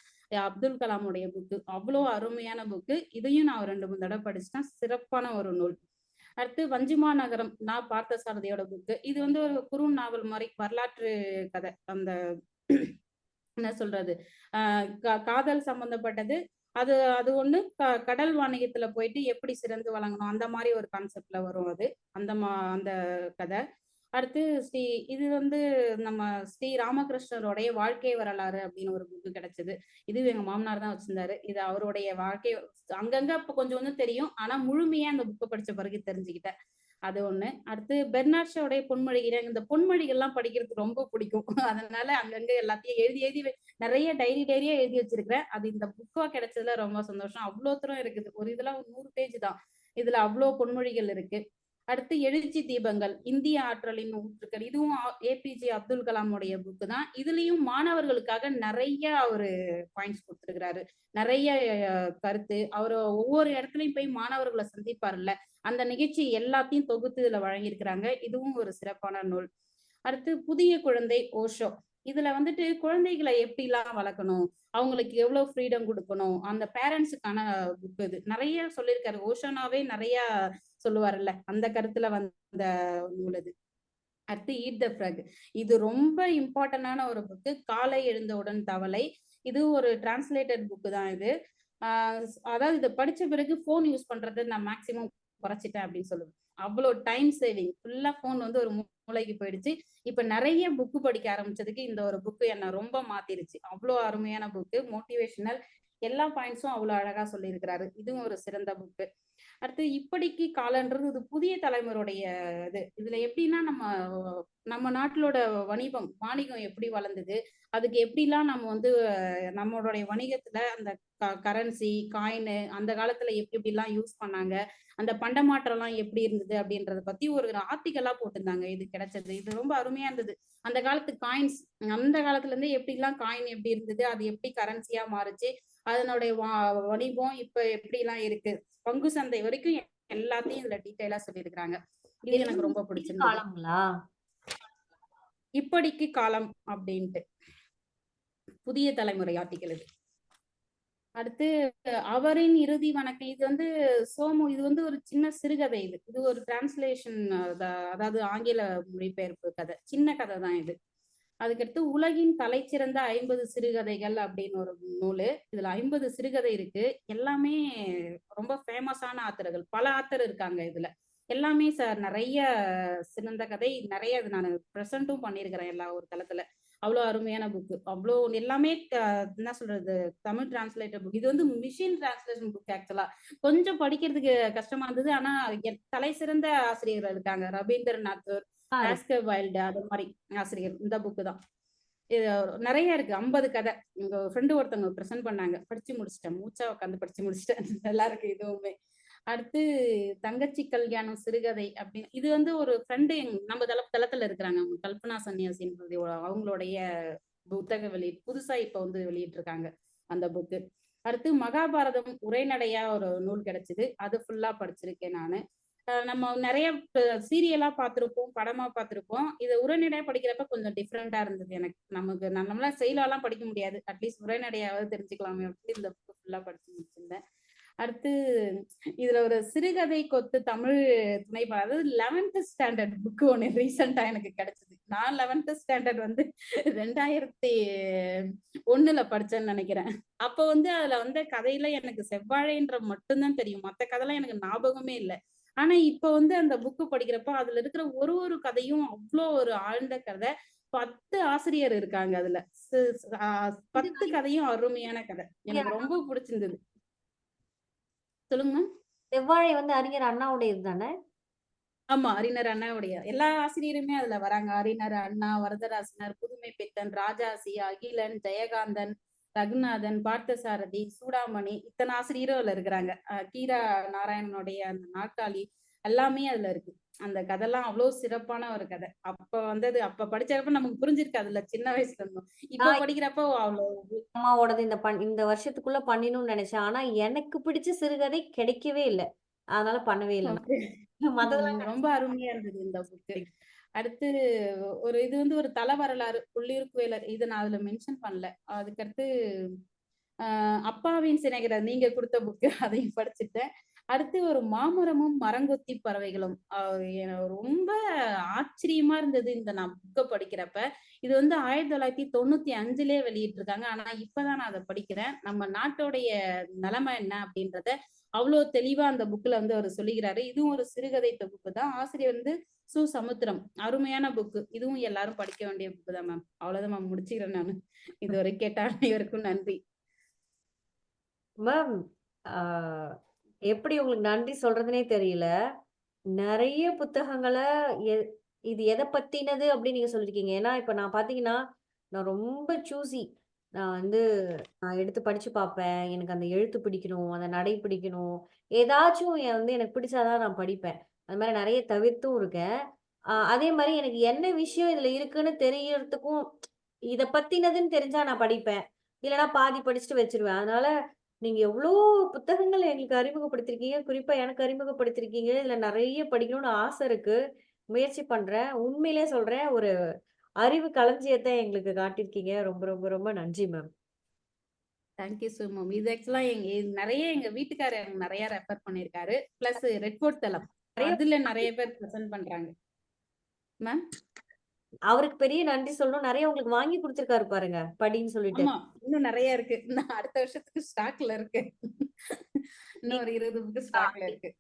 அப்துல் கலாமுடைய புக்கு அவ்வளோ அருமையான புக்கு. இதையும் நான் 2, 3 தடவை படிச்சுட்டேன். சிறப்பான ஒரு நூல். அடுத்து வஞ்சிமா நகரம், நான் பார்த்த சாரதியோட புக்கு. இது வந்து ஒரு குறு நாவல் மாதிரி வரலாற்று கதை. அந்த என்ன சொல்றது, காதல் சம்பந்தப்பட்டது. அது அது ஒண்ணு. கடல் வாணிகத்துல போயிட்டு எப்படி சிறந்து வழங்கணும் அந்த மாதிரி ஒரு கான்செப்ட்ல வரும் அது. அந்த கதை. அடுத்து இது வந்து நம்ம ஸ்ரீ ராமகிருஷ்ணருடைய வாழ்க்கை வரலாறு அப்படின்னு ஒரு புக்கு கிடைச்சது. இது எங்க மாமனார் தான் வச்சிருந்தாரு. இது அவருடைய வாழ்க்கை. அங்கங்க இப்ப கொஞ்சம் கொஞ்சம் தெரியும், ஆனா முழுமையா அந்த புக்கை படிச்ச பிறகு தெரிஞ்சுக்கிட்டேன். அது ஒண்ணு. அடுத்து பெர்னாட் ஷாவுடைய பொன்மொழிகள். இந்த பொன்மொழிகள்லாம் படிக்கிறதுக்கு ரொம்ப பிடிக்கும். அதனால அங்கங்க எல்லாத்தையும் எழுதி எழுதி நிறைய டைரியா எழுதி வச்சிருக்கிறேன். அது இந்த புக்கா கிடைச்சதுல ரொம்ப சந்தோஷம். அவ்வளோ தூரம் இருக்குது. ஒரு இதெல்லாம் 100 பேஜ் தான். இதுல அவ்வளோ பொன்மொழிகள் இருக்கு. அடுத்து எழுச்சி தீபங்கள், இந்திய ஆற்றலின் ஊற்றுக்கள். இதுவும் ஏபிஜே அப்துல் கலாமுடைய புக்கு தான். இதுலயும் மாணவர்களுக்காக நிறைய ஒரு பாயிண்ட்ஸ் கொடுத்துருக்கிறாரு. நிறைய கருத்து. அவர் ஒவ்வொரு இடத்துலயும் போய் மாணவர்களை சந்திப்பாருல்ல, அந்த நிகழ்ச்சி எல்லாத்தையும் தொகுத்து இதுல வழங்கியிருக்கிறாங்க. இதுவும் ஒரு சிறப்பான நூல். அடுத்து புதிய குழந்தை ஓஷோ. இதுல வந்துட்டு குழந்தைகளை எப்படிலாம் வளர்க்கணும், அவங்களுக்கு எவ்வளவு ஃப்ரீடம் கொடுக்கணும், அந்த பேரண்ட்ஸுக்கான புக் இது. நிறைய சொல்லியிருக்காரு. ஓஷோனாவே நிறைய சொல்லுவாருல்ல, அந்த கருத்துல வந்த நூல் இது. அடுத்து ஈட் த ஃப்ரக். இது ரொம்ப இம்பார்ட்டன்டான ஒரு புக்கு. காலை எழுந்தவுடன் தவளை. இது ஒரு டிரான்ஸ்லேட்டட் புக்கு தான் இது. அதாவது இதை படிச்ச பிறகு ஃபோன் யூஸ் பண்றது நான் மேக்சிமம் குறைச்சிட்டேன் அப்படின்னு சொல்லுவேன். அவ்வளோ டைம் சேவிங். ஃபுல்லா ஃபோன் வந்து ஒரு மூளைக்கு போயிடுச்சு. இப்ப நிறைய புக்கு படிக்க ஆரம்பிச்சதுக்கு இந்த ஒரு புக்கு என்ன ரொம்ப மாத்திருச்சு. அவ்வளோ அருமையான புக்கு, மோட்டிவேஷனல், எல்லா பாயிண்ட்ஸும் அவ்வளோ அழகா சொல்லியிருக்கிறாரு. இதுவும் ஒரு சிறந்த புக்கு. அடுத்து இப்படிக்கு காலன்றது இது புதிய தலைமுறையுடைய இது. இதுல எப்படின்னா நம்ம நாட்டிலோட வாணிகம் எப்படி வளர்ந்தது, அதுக்கு எப்படிலாம் நம்ம வந்து நம்மளுடைய வணிகத்துல அந்த கரன்சி காயின் அந்த காலத்துல எப்படி எப்படிலாம் யூஸ் பண்ணாங்க, அந்த பண்டமாற்றம் எல்லாம் எப்படி இருந்தது அப்படின்றத பத்தி ஒரு ஆர்டிக்கலா போட்டிருந்தாங்க. இது கிடைச்சது, இது ரொம்ப அருமையா இருந்தது. அந்த காலத்து காயின்ஸ், அந்த காலத்துல இருந்து எப்படிலாம் காயின் எப்படி இருந்தது, அது எப்படி கரன்சியா மாறுச்சு, அதனுடைய வணிகம் இப்ப எப்படி எல்லாம் இருக்கு, பங்கு சந்தை வரைக்கும் எல்லாத்தையும் இதுல டீட்டெயிலா சொல்லியிருக்கிறாங்க. இது எனக்கு ரொம்ப பிடிச்சிருந்தது. காலங்களா? இப்படிக்கு காலம் அப்படின்ட்டு புதிய தலைமுறை ஆர்டிக்கல் இது. அடுத்து அவரின் இறுதி வணக்கம். இது வந்து சோமு. இது வந்து ஒரு சின்ன சிறுகதை. இது ஒரு டிரான்ஸ்லேஷன், அதாவது ஆங்கில மொழிபெயர்ப்பு கதை. சின்ன கதை தான் இது. அதுக்கடுத்து உலகின் தலைச்சிறந்த 50 சிறுகதைகள் அப்படின்னு ஒரு நூல். இதுல 50 சிறுகதை இருக்கு. எல்லாமே ரொம்ப ஃபேமஸான ஆத்தர்கள். பல ஆத்தர் இருக்காங்க இதுல. எல்லாமே நிறைய சிறந்த கதை. நிறைய இது நான் ப்ரெசென்ட்டும் பண்ணியிருக்கிறேன் எல்லா ஒரு தளத்துல. அவ்வளோ அருமையான புக்கு. அவ்வளோ எல்லாமே என்ன சொல்றது, தமிழ் டிரான்ஸ்லேட்டர் புக். இது வந்து மிஷின் டிரான்ஸ்லேஷன் புக். ஆக்சுவலா கொஞ்சம் படிக்கிறதுக்கு கஷ்டமா இருந்தது. ஆனா தலை சிறந்த ஆசிரியர்கள் இருக்காங்க. ரவீந்திரநாத், ஆஸ்கர் வைல்டு, அது மாதிரி ஆசிரியர். இந்த புக்கு தான். இது நிறைய இருக்கு. 50 கதை. எங்க ஃப்ரெண்டு ஒருத்தவங்க ப்ரெசென்ட் பண்ணாங்க. படிச்சு முடிச்சிட்டேன். மூச்சா உட்காந்து படிச்சு முடிச்சிட்டேன். நல்லா இருக்கு இதுவுமே. அடுத்து தங்கச்சி கல்யாணம் சிறுகதை அப்படின்னு. இது வந்து ஒரு ஃப்ரெண்டு நம்ம தளத்துல இருக்கிறாங்க. கல்பனா சன்னியாசின்றது அவங்களுடைய புத்தக புதுசா இப்ப வந்து வெளியிட்டு இருக்காங்க அந்த புக்கு. அடுத்து மகாபாரதம் உரைநடையா ஒரு நூல் கிடைச்சது. அது ஃபுல்லா படிச்சிருக்கேன் நானு. நம்ம நிறைய சீரியலா பார்த்திருப்போம், படமா பார்த்திருப்போம். இது உரைநடையா படிக்கிறப்ப கொஞ்சம் டிஃப்ரெண்டா இருந்தது எனக்கு. நம்மளால செயலாலாம் படிக்க முடியாது. அட்லீஸ்ட் உரைநடையாவது தெரிஞ்சுக்கலாமே அப்படின்னு இந்த புக்கு ஃபுல்லா படிச்சு முடிச்சிருந்தேன். அடுத்து இதுல ஒரு சிறுகதை கொத்து தமிழ் துணை அதாவது 11th ஸ்டாண்டர்ட் புக்கு ஒண்ணு ரீசெண்டா எனக்கு கிடைச்சது. நான் 11th ஸ்டாண்டர்ட் வந்து 2001 படிச்சேன்னு நினைக்கிறேன். அப்ப வந்து அதுல வந்து கதையில எனக்கு செவ்வாழைன்ற மட்டும்தான் தெரியும். மத்த கதைலாம் எனக்கு ஞாபகமே இல்லை. ஆனா இப்ப வந்து அந்த புக்கு படிக்கிறப்ப அதுல இருக்கிற ஒரு கதையும் அவ்வளோ ஒரு ஆழ்ந்த கதை. 10 ஆசிரியர் இருக்காங்க அதுல. 10 கதையும் அருமையான கதை. எனக்கு ரொம்ப பிடிச்சிருந்தது. சொல்லுங்க. செவ்வாழை வந்து அறிஞர் அண்ணாவுடையது தானே? ஆமா, அறிஞர் அண்ணாவுடைய எல்லா ஆசிரியருமே அதுல வராங்க. அறிஞர் அண்ணா, வரதராசனார், புதுமை பித்தன், ராஜாசி, அகிலன், ஜெயகாந்தன், ரகுநாதன், பார்த்தசாரதி, சூடாமணி, இத்தனை ஆசிரியரும் அதுல இருக்கிறாங்க. கீரா நாராயணனுடைய அந்த நாற்காலி எல்லாமே அதுல இருக்கு. அந்த கதைலாம் அவ்வளவு சிறப்பான ஒரு கதை. அப்ப வந்தது, அப்ப படிச்சப்ப நமக்கு புரிஞ்சிருக்கு அதுல சின்ன வயசுல இருந்தோம். இப்ப நான் படிக்கிறப்ப அவ்வளவு அம்மாவோடது இந்த வருஷத்துக்குள்ள பண்ணிடணும்னு நினைச்சேன். ஆனா எனக்கு பிடிச்ச சிறுகதை கிடைக்கவே இல்லை. அதனால பண்ணவே இல்லை. okay. மத்ததெல்லாம் ரொம்ப அருமையா இருந்தது இந்த புக்கு. அடுத்து ஒரு இது வந்து ஒரு தல வரலாறு புள்ளிருக்குவேலர். இது நான் அதுல மென்ஷன் பண்ணல. அதுக்கடுத்து அப்பாவின் சிநேகிதர் நீங்க கொடுத்த புக்கு அதையும் படிச்சுட்டேன். அடுத்து ஒரு மாமரமும் மரங்கொத்தி பறவைகளும். ரொம்ப ஆச்சரியமா இருந்தது இந்த நான் புக்கை படிக்கிறப்ப. இது வந்து 1995 வெளியிட்டிருக்காங்க. ஆனா இப்பதான் நான் அதை படிக்கிறேன். நம்ம நாட்டோடைய நிலைமை என்ன அப்படின்றத அவ்வளவு தெளிவா அந்த புக்ல வந்து அவர் சொல்லுகிறாரு. இதுவும் ஒரு சிறுகதை தொகுப்பு தான். ஆசிரியர் வந்து சு. சமுத்திரம். அருமையான புக்கு. இதுவும் எல்லாரும் படிக்க வேண்டிய புக்கு தான் மேம். அவ்வளவுதான் மேம், முடிச்சுக்கிறேன் நானு. இதுவரை கேட்ட அனைவருக்கும் நன்றி மேம். எப்படி உங்களுக்கு நன்றி சொல்றதுனே தெரியல. நிறைய புத்தகங்களை இது எதை பத்தினது அப்படின்னு நீங்க சொல்லிருக்கீங்க. ஏன்னா இப்ப நான் பாத்தீங்கன்னா நான் ரொம்ப சூசி. நான் எடுத்து படிச்சு பார்ப்பேன். எனக்கு அந்த எழுத்து பிடிக்கணும், அந்த நடை பிடிக்கணும். ஏதாச்சும் எனக்கு பிடிச்சாதான் நான் படிப்பேன். அது மாதிரி நிறைய தவிர்த்தும் இருக்கேன். அதே மாதிரி எனக்கு என்ன விஷயம் இதுல இருக்குன்னு தெரியறதுக்கும் இத பத்தினதுன்னு தெரிஞ்சா நான் படிப்பேன். இல்லைன்னா பாதி படிச்சுட்டு வச்சிருவேன். அதனால நீங்க எவ்வளோ புத்தகங்கள் எங்களுக்கு அறிமுகப்படுத்திருக்கீங்க. குறிப்பா எனக்கு அறிமுகப்படுத்திருக்கீங்க. இதுல நிறைய படிக்கணும்னு ஆசை இருக்கு. முயற்சி பண்றேன். உண்மையிலேயே சொல்றேன். ஒரு அறிவு களஞ்சியத்த எங்களுக்கு காட்டியிருக்கீங்க. ரொம்ப ரொம்ப ரொம்ப நன்றி மேம். Thank you so ma'am. இது ஆக்சுவலா நெறைய எங்க வீட்டுக்காரர் எனக்கு நெறைய ரெஃபர் பண்ணியிருக்காரு. பிளஸ் ரெட் ஃபோர்ட் தளம். நிறைய அதுல நெறைய பேர் பிரசன்ட் பண்றாங்க. மேம்? அவருக்கு பெரிய நன்றி சொல்லணும். நெறைய உங்களுக்கு வாங்கி குடுத்துருக்காரு பாருங்க. படின்னு சொல்லிட்டு. ஆமா. இன்னும் நெறைய இருக்கு. இன்னும் அடுத்த வருஷத்துக்கு ஸ்டாக்ல இருக்கு. இன்னும் ஒரு 20 புக் ஸ்டாக்ல இருக்கு.